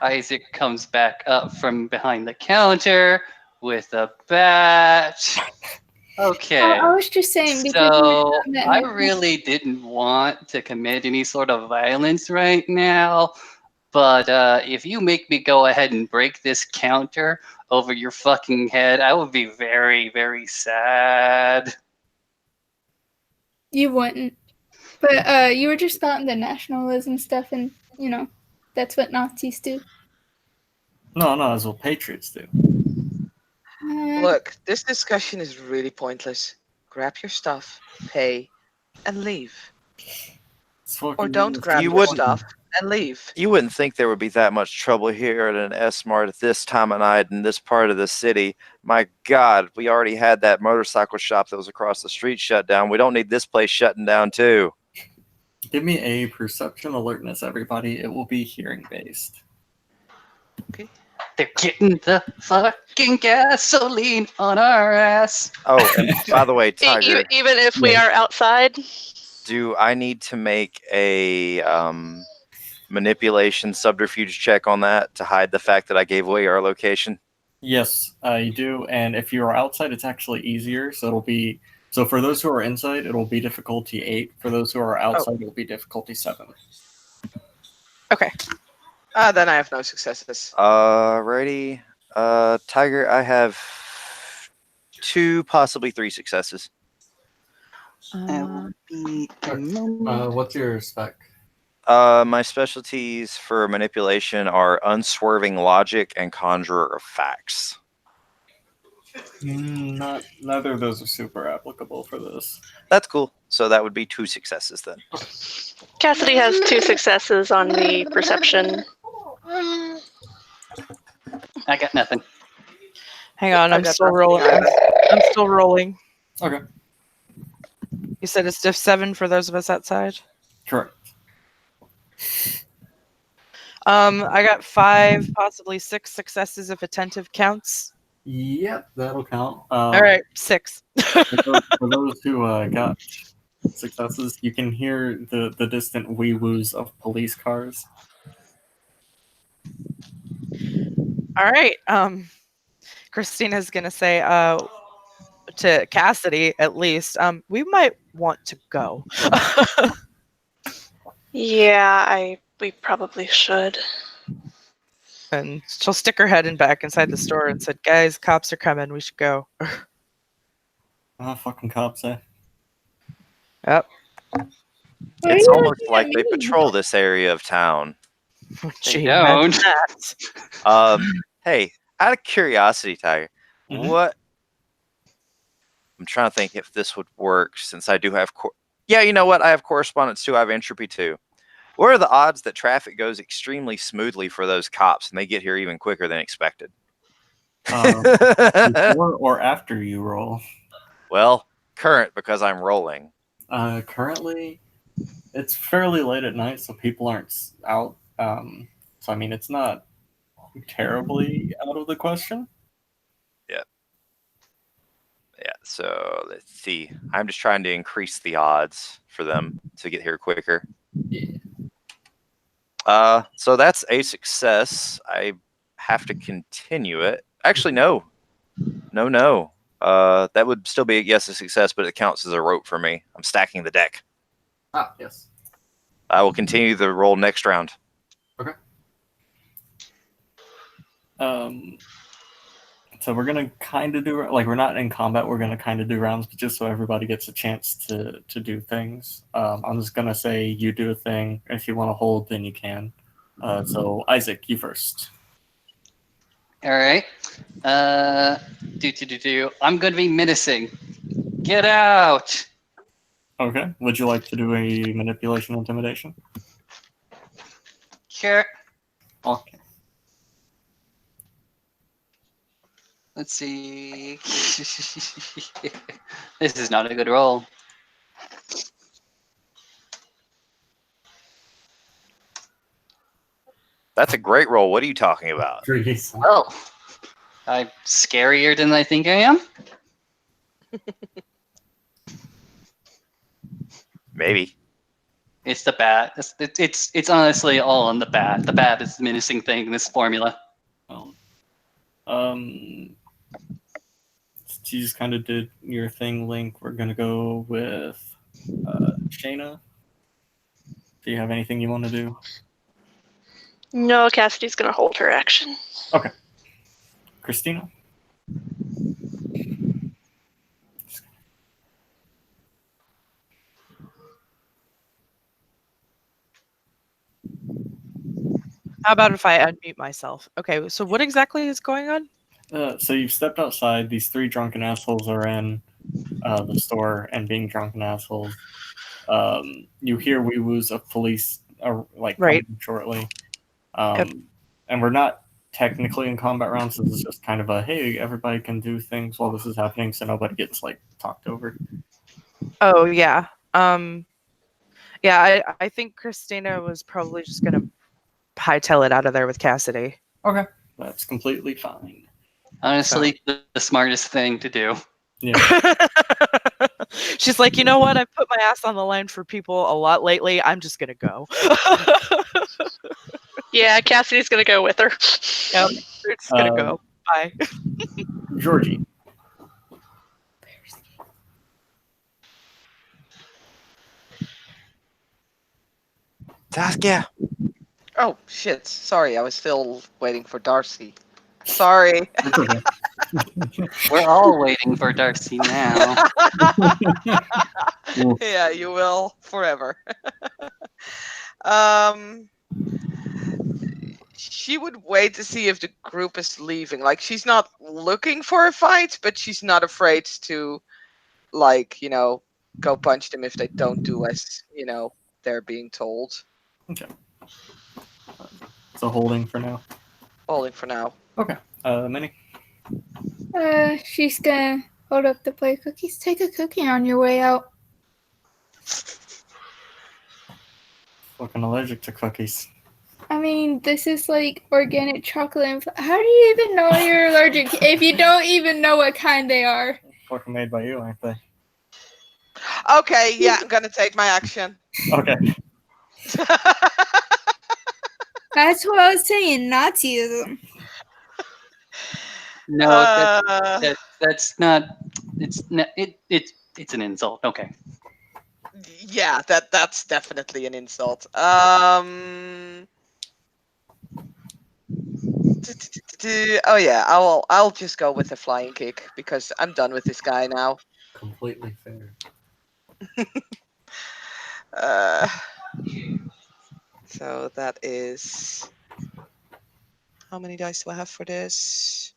[SPEAKER 2] Isaac comes back up from behind the counter with a bat. Okay.
[SPEAKER 1] I was just saying because
[SPEAKER 2] So I really didn't want to commit any sort of violence right now, but if you make me go ahead and break this counter over your fucking head, I would be very, very sad.
[SPEAKER 1] you wouldn't. But you were just spouting the nationalism stuff, and that's what Nazis do.
[SPEAKER 7] No, that's what patriots do.
[SPEAKER 3] Look, this discussion is really pointless. Grab your stuff, pay, and leave. Or don't grab your stuff and leave.
[SPEAKER 8] You wouldn't think there would be that much trouble here at an S-Mart at this time of night in this part of the city. My God, we already had that motorcycle shop that was across the street shut down. We don't need this place shutting down too.
[SPEAKER 7] Give me a perception alertness, everybody. It will be hearing based.
[SPEAKER 3] Okay.
[SPEAKER 2] They're getting the fucking gasoline on our ass.
[SPEAKER 8] Oh, and by the way, Tiger.
[SPEAKER 4] Even if we are outside?
[SPEAKER 8] Do I need to make a manipulation subterfuge check on that to hide the fact that I gave away our location?
[SPEAKER 7] Yes, you do. And if you are outside, it's actually easier. So it'll be for those who are inside, it'll be difficulty 8. For those who are outside, it'll be difficulty 7.
[SPEAKER 4] Okay.
[SPEAKER 3] Then I have no successes.
[SPEAKER 8] Alrighty. Tiger, I have 2, possibly 3 successes.
[SPEAKER 7] What's your spec?
[SPEAKER 8] My specialties for manipulation are unswerving logic and conjurer of facts.
[SPEAKER 7] Neither of those are super applicable for this.
[SPEAKER 8] That's cool. So that would be 2 successes then.
[SPEAKER 4] Cassidy has 2 successes on the perception.
[SPEAKER 2] I got nothing.
[SPEAKER 5] Hang on,
[SPEAKER 3] I
[SPEAKER 5] I'm
[SPEAKER 3] got
[SPEAKER 5] still
[SPEAKER 3] nothing
[SPEAKER 5] rolling.
[SPEAKER 3] either.
[SPEAKER 5] I'm still rolling.
[SPEAKER 7] Okay.
[SPEAKER 5] You said it's diff 7 for those of us outside?
[SPEAKER 7] Correct.
[SPEAKER 5] I got 5, possibly 6 successes if attentive counts.
[SPEAKER 7] Yep, that'll count.
[SPEAKER 5] All right, 6.
[SPEAKER 7] For those who got successes, you can hear the distant wee woos of police cars.
[SPEAKER 5] All right. Christina's gonna say to Cassidy at least, we might want to go.
[SPEAKER 4] Yeah, we probably should.
[SPEAKER 5] And she'll stick her head back inside the store and said, "Guys, cops are coming. We should go."
[SPEAKER 7] Fucking cops, eh?
[SPEAKER 5] Yep.
[SPEAKER 8] It's almost like they patrol this area of town.
[SPEAKER 5] Gee,
[SPEAKER 2] don't.
[SPEAKER 5] imagine that.
[SPEAKER 8] Hey, out of curiosity, Tiger,
[SPEAKER 7] Mhm.
[SPEAKER 8] what? I'm trying to think if this would work since I do have. Yeah, you know what? I have correspondence too. I have entropy too. What are the odds that traffic goes extremely smoothly for those cops and they get here even quicker than expected?
[SPEAKER 7] Before or after you roll?
[SPEAKER 8] Well, current because I'm rolling.
[SPEAKER 7] Currently, it's fairly late at night, so people aren't out. So I mean, it's not terribly out of the question.
[SPEAKER 8] Yeah. Yeah. So let's see. I'm just trying to increase the odds for them to get here quicker.
[SPEAKER 7] Yeah.
[SPEAKER 8] So that's a success. I have to continue it. Actually, no. That would still be, yes, a success, but it counts as a rope for me. I'm stacking the deck.
[SPEAKER 7] Ah, yes.
[SPEAKER 8] I will continue the roll next round.
[SPEAKER 7] Okay. So we're gonna kind of do, like, we're not in combat. We're gonna kind of do rounds, but just so everybody gets a chance to do things. I'm just gonna say you do a thing. If you want to hold, then you can. So Isaac, you first.
[SPEAKER 2] All right. I'm going to be menacing. Get out.
[SPEAKER 7] Okay. Would you like to do a manipulation intimidation?
[SPEAKER 2] Sure.
[SPEAKER 7] Okay.
[SPEAKER 2] Let's see. This is not a good roll.
[SPEAKER 8] That's a great roll. What are you talking about?
[SPEAKER 7] Jeez.
[SPEAKER 2] Well, I'm scarier than I think I am.
[SPEAKER 8] Maybe.
[SPEAKER 2] It's the bat. It's honestly all on the bat. The bat is the menacing thing in this formula.
[SPEAKER 7] Well, you just kind of did your thing, Link. We're gonna go with Shayna. Do you have anything you want to do?
[SPEAKER 4] No, Cassidy's gonna hold her action.
[SPEAKER 7] Okay. Christina?
[SPEAKER 5] How about if I unmute myself? Okay, so what exactly is going on?
[SPEAKER 7] So you've stepped outside. These 3 drunken assholes are in the store and being drunken assholes. You hear wee woos of police
[SPEAKER 5] Right.
[SPEAKER 7] coming shortly. And we're not technically in combat rounds. So this is just kind of a, hey, everybody can do things while this is happening, so nobody gets talked over.
[SPEAKER 5] Oh yeah. Yeah, I think Christina was probably just gonna hightail it out of there with Cassidy.
[SPEAKER 7] Okay. That's completely fine.
[SPEAKER 2] Honestly, the smartest thing to do.
[SPEAKER 7] Yeah.
[SPEAKER 5] She's like, you know what? I've put my ass on the line for people a lot lately. I'm just gonna go.
[SPEAKER 4] Yeah, Cassidy's gonna go with her.
[SPEAKER 5] Yep, we're just gonna go. Bye.
[SPEAKER 7] Georgie.
[SPEAKER 8] Saskia.
[SPEAKER 3] Oh, shit. Sorry, I was still waiting for Darcy. Sorry.
[SPEAKER 7] It's okay.
[SPEAKER 2] We're all waiting for Darcy now.
[SPEAKER 3] Yeah, you will forever. she would wait to see if the group is leaving. Like, she's not looking for a fight, but she's not afraid to, like, go punch them if they don't do as, they're being told.
[SPEAKER 7] Okay. So holding for now.
[SPEAKER 3] Holding for now.
[SPEAKER 7] Okay. Minnie.
[SPEAKER 1] She's gonna hold up the plate of cookies. Take a cookie on your way out.
[SPEAKER 7] Fucking allergic to cookies.
[SPEAKER 1] I mean, this is like organic chocolate. How do you even know you're allergic if you don't even know what kind they are?
[SPEAKER 7] Fucking made by you, aren't they?
[SPEAKER 3] Okay, yeah, I'm gonna take my action.
[SPEAKER 7] Okay.
[SPEAKER 1] That's what I was saying, Nazism.
[SPEAKER 2] No, that's not. It's an insult. Okay.
[SPEAKER 3] Yeah, that's definitely an insult. Oh yeah, I'll just go with the flying kick because I'm done with this guy now.
[SPEAKER 7] Completely fair.
[SPEAKER 3] So that is, how many dice do I have for this?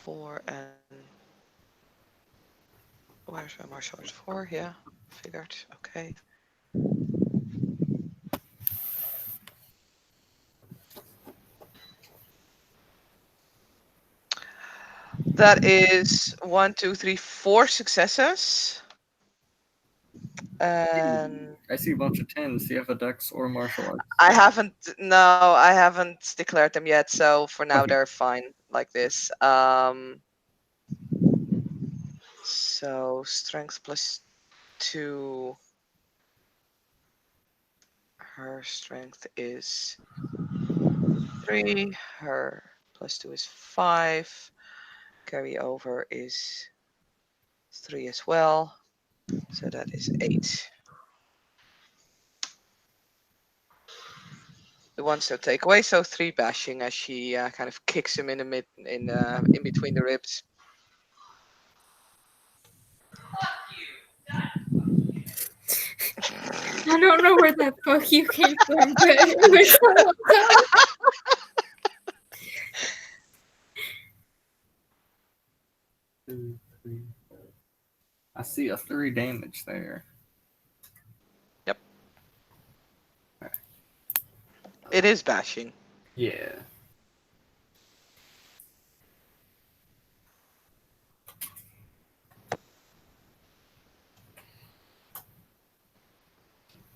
[SPEAKER 3] 4 and where's my martial arts? 4, yeah, figured. Okay. That is 1, 2, 3, 4 successes. And
[SPEAKER 7] I see a bunch of 10s. Do you have a dex or martial arts?
[SPEAKER 3] I haven't declared them yet, so for now
[SPEAKER 7] Okay.
[SPEAKER 3] they're fine like this. So strength +2. Her strength is 3. Her +2 is 5. Carry over is 3 as well. So that is 8. The ones that take away, so 3 bashing as she kind of kicks him in between the ribs.
[SPEAKER 1] I don't know where that fuck you came from, but it was so welcome.
[SPEAKER 7] 2, 3. I see a 3 damage there.
[SPEAKER 3] Yep. It is bashing.
[SPEAKER 7] Yeah.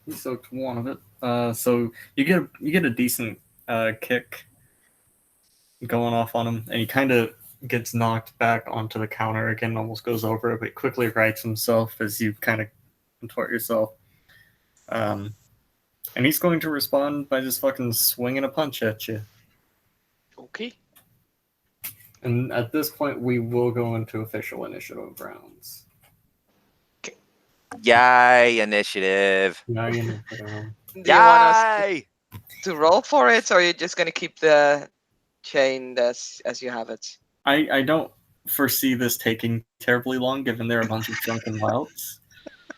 [SPEAKER 7] He soaked one of it. So you get a decent kick going off on him, and he kind of gets knocked back onto the counter again, almost goes over it, but he quickly rights himself as you kind of contort yourself. And he's going to respond by just fucking swinging a punch at you.
[SPEAKER 3] Okay.
[SPEAKER 7] And at this point, we will go into official initiative rounds.
[SPEAKER 8] Yay, initiative.
[SPEAKER 7] Now you know.
[SPEAKER 3] Do you want us to roll for it, or are you just going to keep the chain as you have it?
[SPEAKER 7] I don't foresee this taking terribly long, given there are a bunch of drunken louts.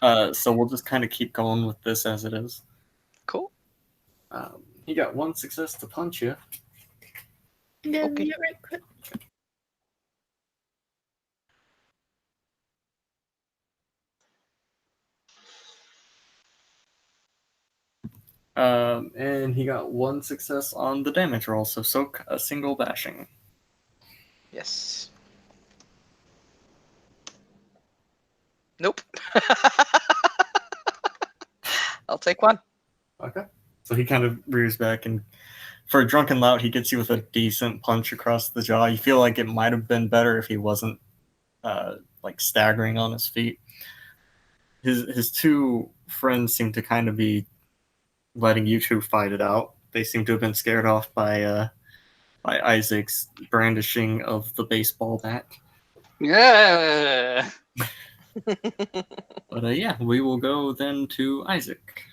[SPEAKER 7] So we'll just kind of keep going with this as it is.
[SPEAKER 3] Cool.
[SPEAKER 7] He got 1 success to punch you.
[SPEAKER 1] Yeah,
[SPEAKER 3] Okay.
[SPEAKER 1] you're right quick.
[SPEAKER 7] And he got 1 success on the damage roll, so soak a single bashing.
[SPEAKER 3] Yes. Nope. I'll take 1.
[SPEAKER 7] Okay. So he kind of rears back, and for a drunken lout, he gets you with a decent punch across the jaw. You feel like it might have been better if he wasn't like staggering on his feet. His 2 friends seem to kind of be letting you 2 fight it out. They seem to have been scared off by Isaac's brandishing of the baseball bat.
[SPEAKER 2] Yeah.
[SPEAKER 7] But yeah, we will go then to Isaac.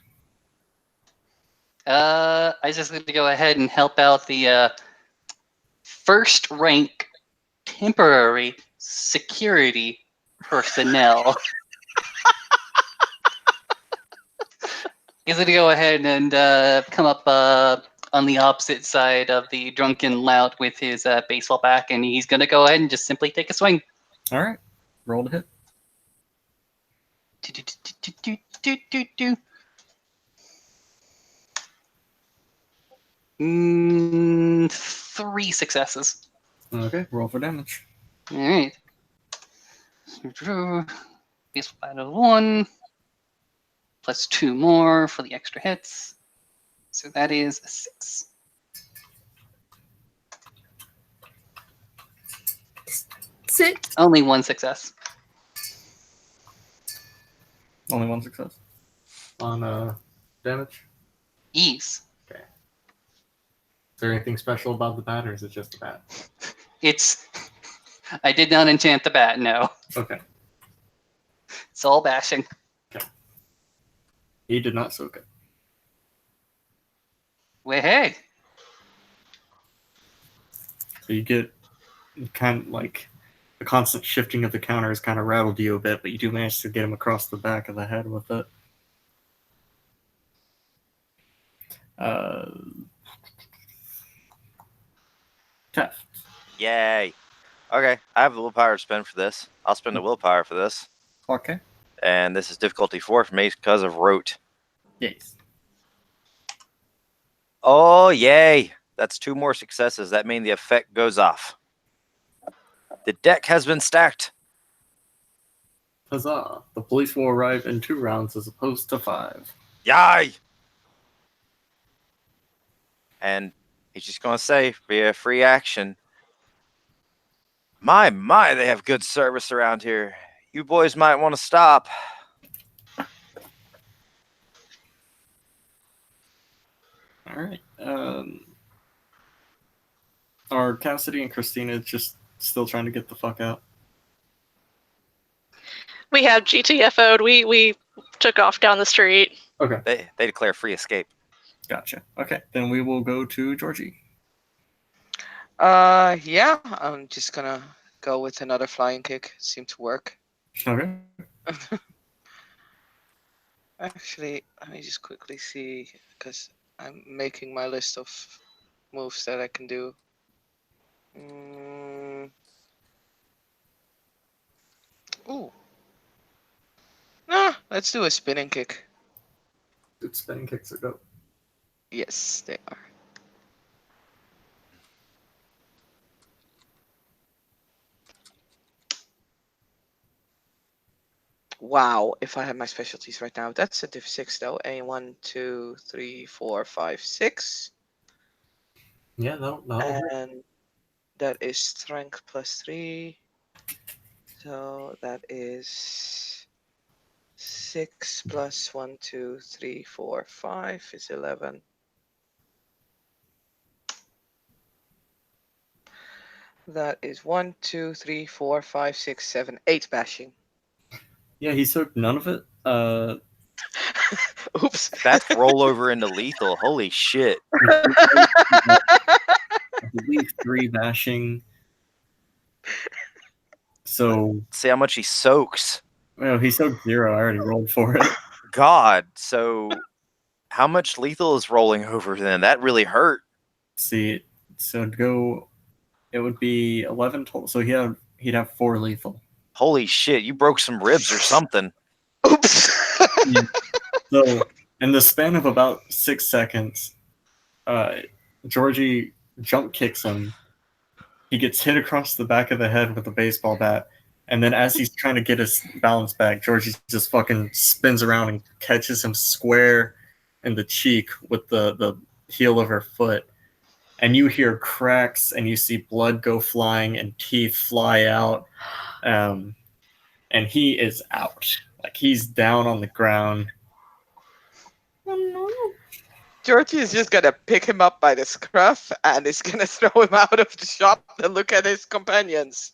[SPEAKER 2] Isaac's going to go ahead and help out the first rank temporary security personnel. He's going to go ahead and come up on the opposite side of the drunken lout with his baseball bat, and he's going to go ahead and just simply take a swing.
[SPEAKER 7] All right. Roll to hit.
[SPEAKER 2] Three successes.
[SPEAKER 7] Okay. Roll for damage.
[SPEAKER 2] All right. Baseball bat of 1, plus 2 more for the extra hits. So that is a 6.
[SPEAKER 1] Sit.
[SPEAKER 2] Only 1 success.
[SPEAKER 7] Only 1 success. On damage?
[SPEAKER 2] Ease.
[SPEAKER 7] Okay. Is there anything special about the bat, or is it just a bat?
[SPEAKER 2] It's. I did not enchant the bat, no.
[SPEAKER 7] Okay.
[SPEAKER 2] Soul bashing.
[SPEAKER 7] He did not soak it.
[SPEAKER 2] Well, hey.
[SPEAKER 7] So you get kind of like the constant shifting of the counter has kind of rattled you a bit, but you do manage to get him across the back of the head with it. Teft.
[SPEAKER 8] Yay. Okay, I have the willpower to spend for this. I'll spend the willpower for this.
[SPEAKER 7] Okay.
[SPEAKER 8] And this is difficulty 4 for me because of rote.
[SPEAKER 7] Yes.
[SPEAKER 8] Oh, yay. That's 2 more successes. That means the effect goes off. The deck has been stacked.
[SPEAKER 7] Huzzah. The police will arrive in 2 rounds as opposed to 5.
[SPEAKER 8] Yay! And he's just going to say, via free action, my, they have good service around here. You boys might want to stop.
[SPEAKER 7] All right. Are Cassidy and Christina just still trying to get the fuck out?
[SPEAKER 4] We have GTFO'd. We took off down the street.
[SPEAKER 7] Okay.
[SPEAKER 8] They declare free escape.
[SPEAKER 7] Gotcha. Okay. Then we will go to Georgie.
[SPEAKER 3] Yeah, I'm just gonna go with another flying kick. Seemed to work.
[SPEAKER 7] Okay.
[SPEAKER 3] Actually, let me just quickly see, because I'm making my list of moves that I can do. Ooh. Nah, let's do a spinning kick.
[SPEAKER 7] Dude, spinning kicks are dope.
[SPEAKER 3] Yes, they are. Wow, if I had my specialties right now. That's a div 6 though. A 1, 2, 3, 4, 5, 6.
[SPEAKER 7] Yeah, that'll work.
[SPEAKER 3] And that is strength plus 3. So that is 6 plus 1, 2, 3, 4, 5 is 11. That is 1, 2, 3, 4, 5, 6, 7, 8 bashing.
[SPEAKER 7] Yeah, he soaked none of it.
[SPEAKER 3] Oops.
[SPEAKER 8] That's rollover into lethal. Holy shit.
[SPEAKER 7] I believe 3 bashing. So
[SPEAKER 8] See how much he soaks.
[SPEAKER 7] well, he soaked 0. I already rolled for it.
[SPEAKER 8] God, so how much lethal is rolling over then? That really hurt.
[SPEAKER 7] See, so it would be 11 total. So he'd have 4 lethal.
[SPEAKER 8] Holy shit, you broke some ribs or something.
[SPEAKER 3] Oops.
[SPEAKER 7] So in the span of about 6 seconds, Georgie jump kicks him. He gets hit across the back of the head with a baseball bat. And then as he's trying to get his balance back, Georgie just fucking spins around and catches him square in the cheek with the heel of her foot. And you hear cracks and you see blood go flying and teeth fly out. And he is out. Like, he's down on the ground.
[SPEAKER 1] Oh no.
[SPEAKER 3] Georgie is just gonna pick him up by the scruff and is gonna throw him out of the shop and look at his companions.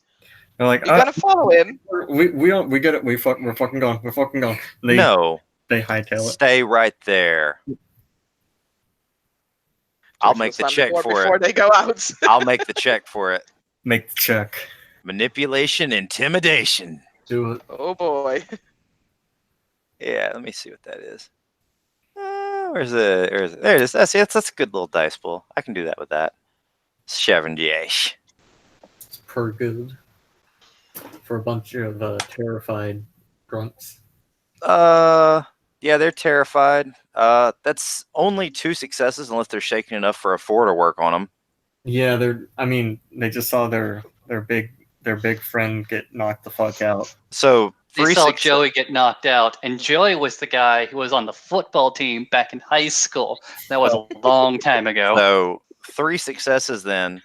[SPEAKER 7] They're like,
[SPEAKER 3] You're gonna follow him.
[SPEAKER 7] we get it. We're fucking gone. We're fucking gone.
[SPEAKER 8] No.
[SPEAKER 7] They hightail it.
[SPEAKER 8] Stay right there. I'll
[SPEAKER 3] Georgie
[SPEAKER 8] make
[SPEAKER 3] will
[SPEAKER 8] the
[SPEAKER 3] slam
[SPEAKER 8] check
[SPEAKER 3] door
[SPEAKER 8] for
[SPEAKER 3] before
[SPEAKER 8] it.
[SPEAKER 3] they go out.
[SPEAKER 8] I'll make the check for it.
[SPEAKER 7] Make the check.
[SPEAKER 8] Manipulation, intimidation.
[SPEAKER 7] Do it.
[SPEAKER 3] Oh boy.
[SPEAKER 8] Yeah, let me see what that is. Where's the? There it is. That's a good little dice pool. I can do that with that. 78.
[SPEAKER 7] It's per good for a bunch of terrified grunts.
[SPEAKER 8] Yeah, they're terrified. That's only 2 successes unless they're shaking enough for a 4 to work on them.
[SPEAKER 7] Yeah, they're. I mean, they just saw their big friend get knocked the fuck out.
[SPEAKER 8] So
[SPEAKER 2] They
[SPEAKER 8] 3
[SPEAKER 2] saw
[SPEAKER 8] success.
[SPEAKER 2] Joey get knocked out, and Joey was the guy who was on the football team back in high school. That was a long time ago.
[SPEAKER 8] So 3 successes then,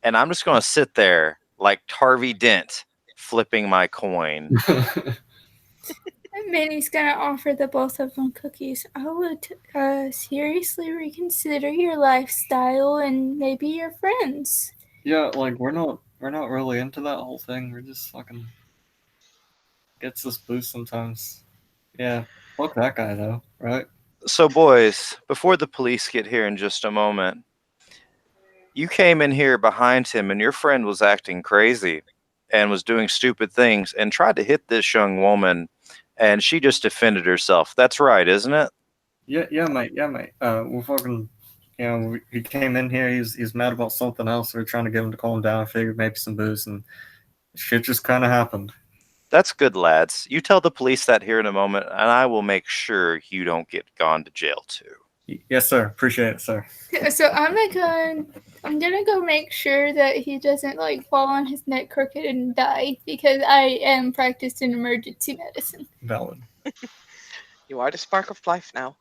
[SPEAKER 8] and I'm just gonna sit there like Harvey Dent, flipping my coin.
[SPEAKER 1] Minnie's gonna offer the both of them cookies. I would seriously reconsider your lifestyle and maybe your friends.
[SPEAKER 7] Yeah, like we're not really into that whole thing. We're just fucking gets us boost sometimes. Yeah, fuck that guy though, right?
[SPEAKER 8] So boys, before the police get here in just a moment, you came in here behind him and your friend was acting crazy and was doing stupid things and tried to hit this young woman and she just defended herself. That's right, isn't it?
[SPEAKER 7] Yeah, mate. We're fucking. He came in here. He's mad about something else. We are trying to get him to calm down. Figured maybe some booze, and shit just kind of happened.
[SPEAKER 8] That's good, lads. You tell the police that here in a moment, and I will make sure you don't get gone to jail too.
[SPEAKER 7] Yes, sir. Appreciate it, sir.
[SPEAKER 1] So I'm gonna go make sure that he doesn't like fall on his neck crooked and die because I am practiced in emergency medicine.
[SPEAKER 7] Valid.
[SPEAKER 3] You are the spark of life now.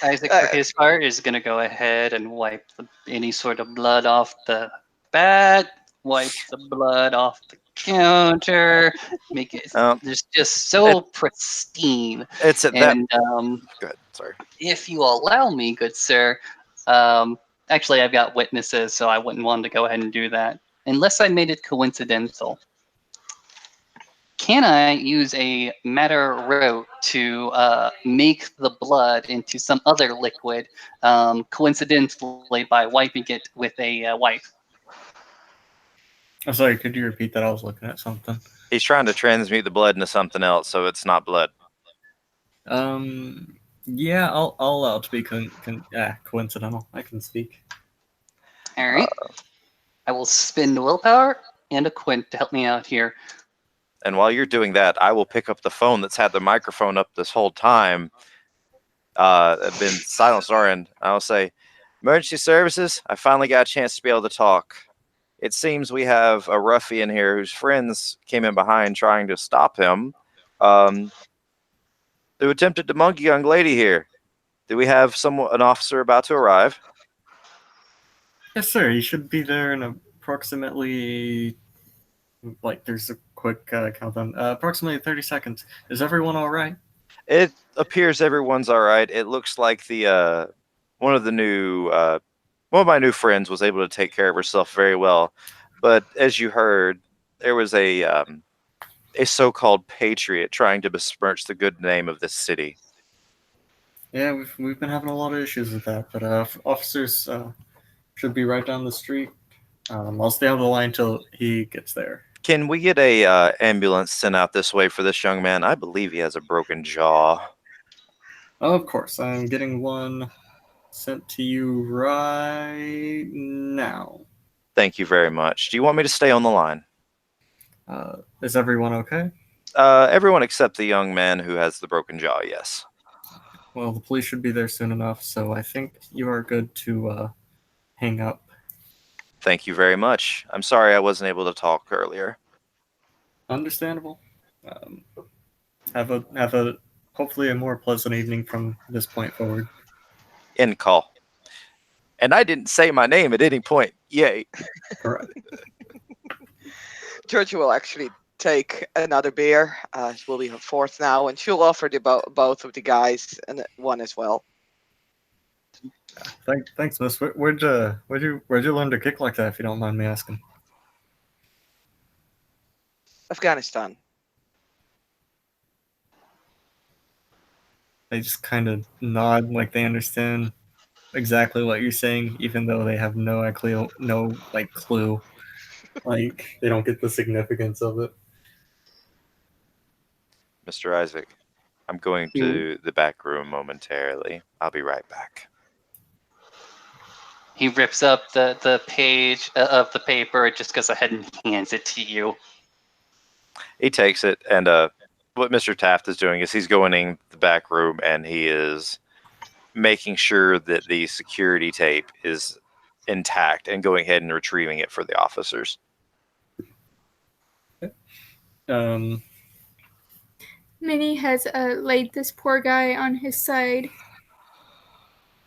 [SPEAKER 2] Isaac, for his part, is going to go ahead and wipe any sort of blood off the bat, wipe the blood off the counter, make it just so pristine.
[SPEAKER 8] It's at
[SPEAKER 2] and
[SPEAKER 8] go ahead. Sorry.
[SPEAKER 2] If you allow me, good sir, actually I've got witnesses, so I wouldn't want to go ahead and do that unless I made it coincidental. Can I use a matter rote to make the blood into some other liquid, coincidentally by wiping it with a wipe?
[SPEAKER 7] I'm sorry, could you repeat that? I was looking at something.
[SPEAKER 8] He's trying to transmute the blood into something else, so it's not blood.
[SPEAKER 7] Yeah, I'll allow it to be coincidental. I can speak.
[SPEAKER 2] All right. I will spend willpower and a quint to help me out here.
[SPEAKER 8] And while you're doing that, I will pick up the phone that's had the microphone up this whole time. Been silenced on our end. I'll say, emergency services, I finally got a chance to be able to talk. It seems we have a ruffian here whose friends came in behind trying to stop him. Who attempted to monkey a young lady here. Do we have an officer about to arrive?
[SPEAKER 7] Yes, sir. You should be there in approximately, there's a quick countdown. Approximately 30 seconds. Is everyone all right?
[SPEAKER 8] It appears everyone's all right. It looks like the one of my new friends was able to take care of herself very well. But as you heard, there was a so-called patriot trying to besmirch the good name of this city.
[SPEAKER 7] Yeah, we've been having a lot of issues with that, but officers should be right down the street. I'll stay on the line till he gets there.
[SPEAKER 8] Can we get a ambulance sent out this way for this young man? I believe he has a broken jaw.
[SPEAKER 7] Oh, of course. I'm getting one sent to you right now.
[SPEAKER 8] Thank you very much. Do you want me to stay on the line?
[SPEAKER 7] Is everyone okay?
[SPEAKER 8] Everyone except the young man who has the broken jaw, yes.
[SPEAKER 7] Well, the police should be there soon enough, so I think you are good to hang up.
[SPEAKER 8] Thank you very much. I'm sorry I wasn't able to talk earlier.
[SPEAKER 7] Understandable. Have a hopefully a more pleasant evening from this point forward.
[SPEAKER 8] End call. And I didn't say my name at any point. Yay.
[SPEAKER 7] All right.
[SPEAKER 3] Georgia will actually take another beer. It will be her fourth now, and she'll offer both of the guys one as well.
[SPEAKER 7] Thanks, miss. Where'd you learn to kick like that, if you don't mind me asking?
[SPEAKER 3] Afghanistan.
[SPEAKER 7] They just kind of nod like they understand exactly what you're saying, even though they have no clue. Like, they don't get the significance of it.
[SPEAKER 8] Mr. Isaac, I'm going to the back room momentarily. I'll be right back.
[SPEAKER 2] He rips up the page of the paper, just goes ahead and hands it to you.
[SPEAKER 8] He takes it, and what Mr. Taft is doing is he's going in the back room, and he is making sure that the security tape is intact and going ahead and retrieving it for the officers.
[SPEAKER 1] Minnie has laid this poor guy on his side.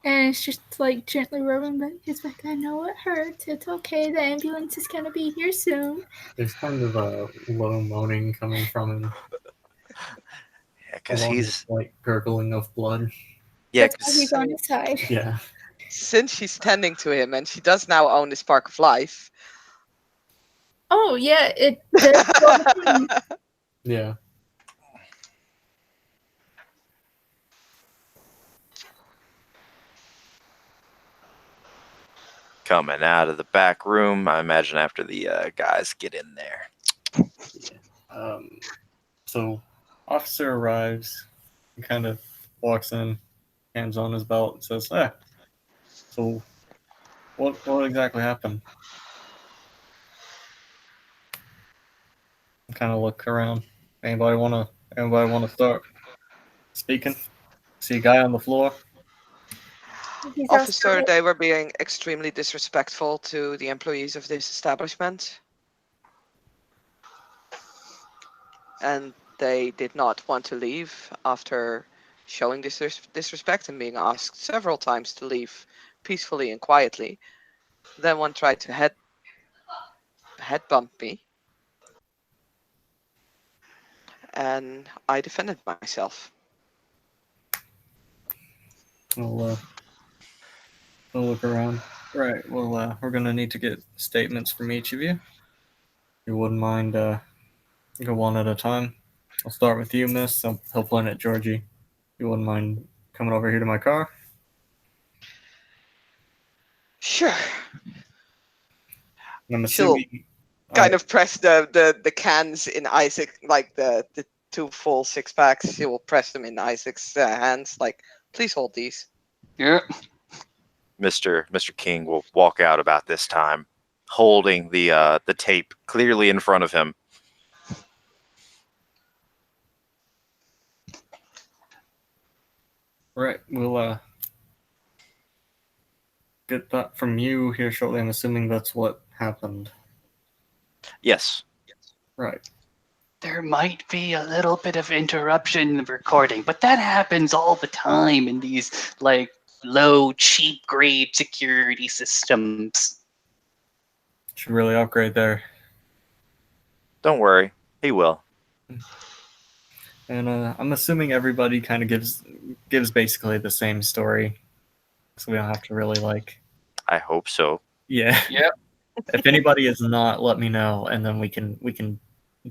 [SPEAKER 1] And it's just like gently rubbing his back. I know it hurts. It's okay. The ambulance is going to be here soon.
[SPEAKER 7] There's kind of a low moaning coming from him.
[SPEAKER 8] Yeah, because
[SPEAKER 7] along
[SPEAKER 8] he's
[SPEAKER 7] with, like gurgling of blood.
[SPEAKER 8] Yeah,
[SPEAKER 1] That's why he's on his side.
[SPEAKER 7] Yeah.
[SPEAKER 3] Since she's tending to him and she does now own the spark of life.
[SPEAKER 1] Oh, yeah. It does.
[SPEAKER 7] Yeah.
[SPEAKER 8] coming out of the back room. I imagine after the guys get in there.
[SPEAKER 7] Yeah. So, officer arrives and kind of walks in, hands on his belt, and says, so what exactly happened? I kind of look around. Anybody wanna start speaking? See a guy on the floor?
[SPEAKER 3] Officer, they were being extremely disrespectful to the employees of this establishment. And they did not want to leave after showing this disrespect and being asked several times to leave peacefully and quietly. Then one tried to head bump me. And I defended myself.
[SPEAKER 7] We'll look around. Right. Well, we're gonna need to get statements from each of you. You wouldn't mind go one at a time. I'll start with you, Miss. He'll point at Georgie. You wouldn't mind coming over here to my car?
[SPEAKER 3] Sure.
[SPEAKER 7] I'm assuming.
[SPEAKER 3] Kind of press the cans in Isaac, like the two full 6-packs. She will press them in Isaac's hands, like, please hold these.
[SPEAKER 2] Yeah.
[SPEAKER 8] Mr. King will walk out about this time, holding the tape clearly in front of him.
[SPEAKER 7] Right. We'll get that from you here shortly. I'm assuming that's what happened.
[SPEAKER 8] Yes.
[SPEAKER 7] Right.
[SPEAKER 2] There might be a little bit of interruption in the recording, but that happens all the time in these like low, cheap grade security systems.
[SPEAKER 7] Should really upgrade there.
[SPEAKER 8] Don't worry, he will.
[SPEAKER 7] And I'm assuming everybody kind of gives basically the same story, so we don't have to really like.
[SPEAKER 8] I hope so.
[SPEAKER 7] Yeah.
[SPEAKER 2] Yep.
[SPEAKER 7] If anybody is not, let me know, and then we can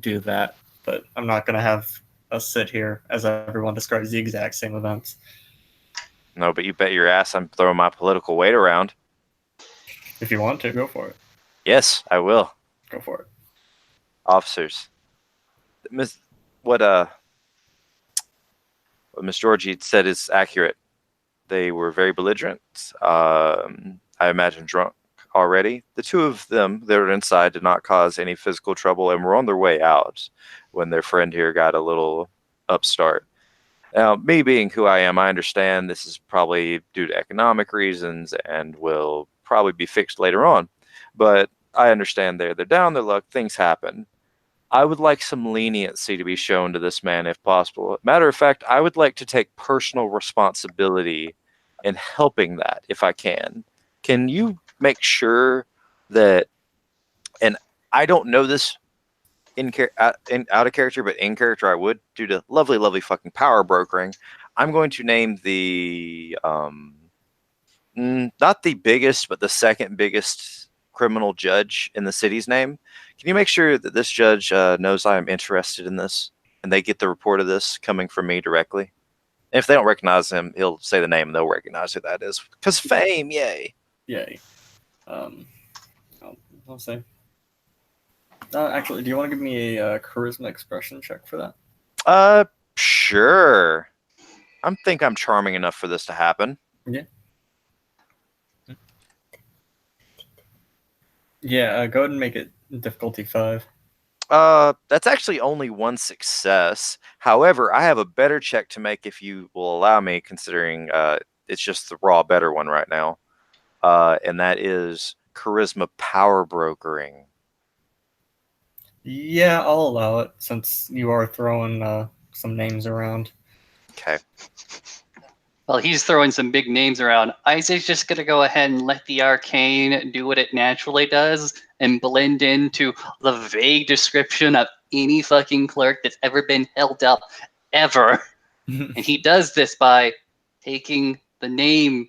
[SPEAKER 7] do that. But I'm not gonna have us sit here as everyone describes the exact same events.
[SPEAKER 8] No, but you bet your ass I'm throwing my political weight around.
[SPEAKER 7] If you want to, go for it.
[SPEAKER 8] Yes, I will.
[SPEAKER 7] Go for it.
[SPEAKER 8] Officers. What Miss Georgie said is accurate. They were very belligerent. I imagine drunk already. The two of them that were inside did not cause any physical trouble and were on their way out when their friend here got a little upstart. Now, me being who I am, I understand this is probably due to economic reasons and will probably be fixed later on. But I understand they're down their luck. Things happen. I would like some leniency to be shown to this man if possible. Matter of fact, I would like to take personal responsibility in helping that if I can. Can you make sure that, and I don't know this out of character, but in character I would, due to lovely fucking power brokering, I'm going to name the, not the biggest, but the second biggest criminal judge in the city's name. Can you make sure that this judge knows I am interested in this and they get the report of this coming from me directly? And if they don't recognize him, he'll say the name and they'll recognize who that is. Because fame, yay.
[SPEAKER 7] Yay. I'll say. Actually, do you want to give me a charisma expression check for that?
[SPEAKER 8] Sure. Sure. I think I'm charming enough for this to happen.
[SPEAKER 7] Yeah. Yeah, go ahead and make it difficulty 5.
[SPEAKER 8] That's actually only one success. However, I have a better check to make if you will allow me, considering it's just the raw better one right now. And that is charisma power brokering.
[SPEAKER 7] Yeah, I'll allow it since you are throwing some names around.
[SPEAKER 8] Okay.
[SPEAKER 2] Well, he's throwing some big names around. Isaac's just going to go ahead and let the arcane do what it naturally does and blend into the vague description of any fucking clerk that's ever been held up, ever. And he does this by taking the name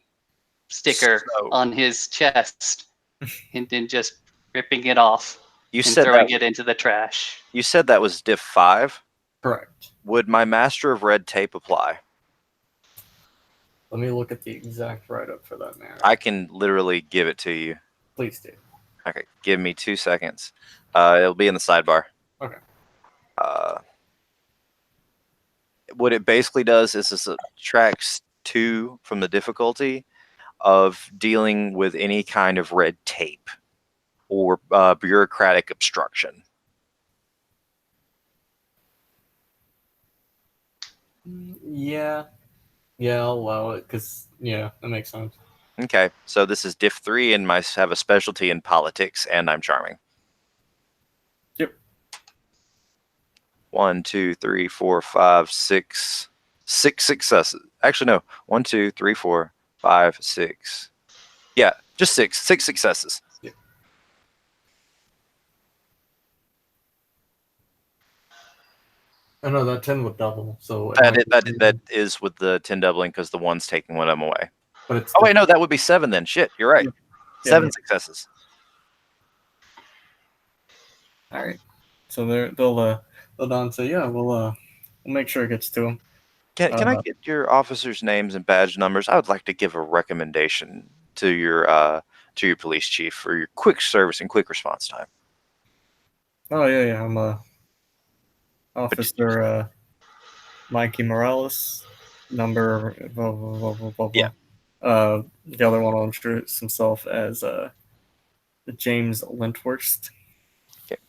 [SPEAKER 2] sticker on his chest and then just ripping it off and throwing it into the trash.
[SPEAKER 8] You said that was diff 5?
[SPEAKER 7] Correct.
[SPEAKER 8] Would my master of red tape apply?
[SPEAKER 7] Let me look at the exact write-up for that matter.
[SPEAKER 8] I can literally give it to you.
[SPEAKER 7] Please do.
[SPEAKER 8] Okay, give me 2 seconds. It'll be in the sidebar.
[SPEAKER 7] Okay.
[SPEAKER 8] What it basically does is it subtracts 2 from the difficulty of dealing with any kind of red tape or bureaucratic obstruction.
[SPEAKER 7] Yeah. Yeah, I'll allow it because, yeah, that makes sense.
[SPEAKER 8] Okay, so this is diff 3 and I have a specialty in politics and I'm charming.
[SPEAKER 7] Yep.
[SPEAKER 8] 1, 2, 3, 4, 5, 6. 6 successes. Actually, no. 1, 2, 3, 4, 5, 6. Yeah, just 6. 6 successes.
[SPEAKER 7] Yep. Oh no, that 10 would double. So
[SPEAKER 8] that is with the 10 doubling because the 1's taking one of them away.
[SPEAKER 7] But it's
[SPEAKER 8] wait, no, that would be 7 then. Shit, you're right.
[SPEAKER 7] Yeah.
[SPEAKER 8] 7 successes.
[SPEAKER 7] All right. So they'll down say, yeah, we'll make sure it gets to them.
[SPEAKER 8] Can I get your officers' names and badge numbers? I would like to give a recommendation to your police chief for your quick service and quick response time.
[SPEAKER 7] Oh yeah. I'm Officer Mikey Morales, number blah, blah, blah, blah, blah, blah.
[SPEAKER 8] Yeah.
[SPEAKER 7] The other one will introduce himself as James Lintworst.
[SPEAKER 8] Okay.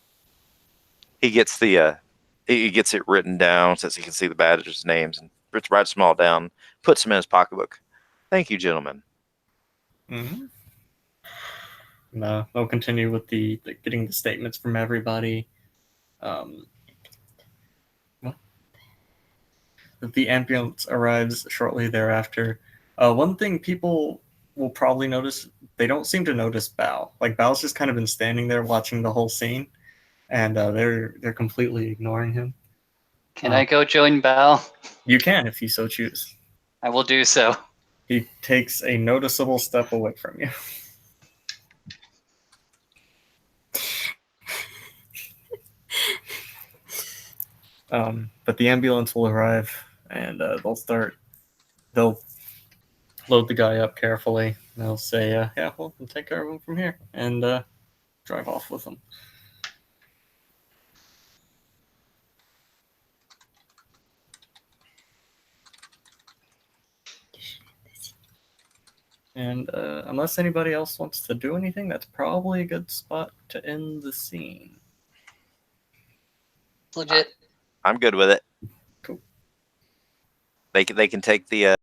[SPEAKER 8] He gets he gets it written down since he can see the badges' names and writes them all down, puts them in his pocketbook. Thank you, gentlemen.
[SPEAKER 7] Mm-hmm. No, they'll continue with the getting the statements from everybody. The ambulance arrives shortly thereafter. One thing people will probably notice, they don't seem to notice Bao. Like, Bao's just kind of been standing there watching the whole scene, and they're completely ignoring him.
[SPEAKER 2] Can I go join Bao?
[SPEAKER 7] You can, if you so choose.
[SPEAKER 2] I will do so.
[SPEAKER 7] He takes a noticeable step away from you. But the ambulance will arrive, and they'll load the guy up carefully. They'll say, yeah, we'll take care of him from here, and drive off with him. And unless anybody else wants to do anything, that's probably a good spot to end the scene.
[SPEAKER 2] Legit.
[SPEAKER 8] I'm good with it.
[SPEAKER 7] Cool.
[SPEAKER 8] They can take the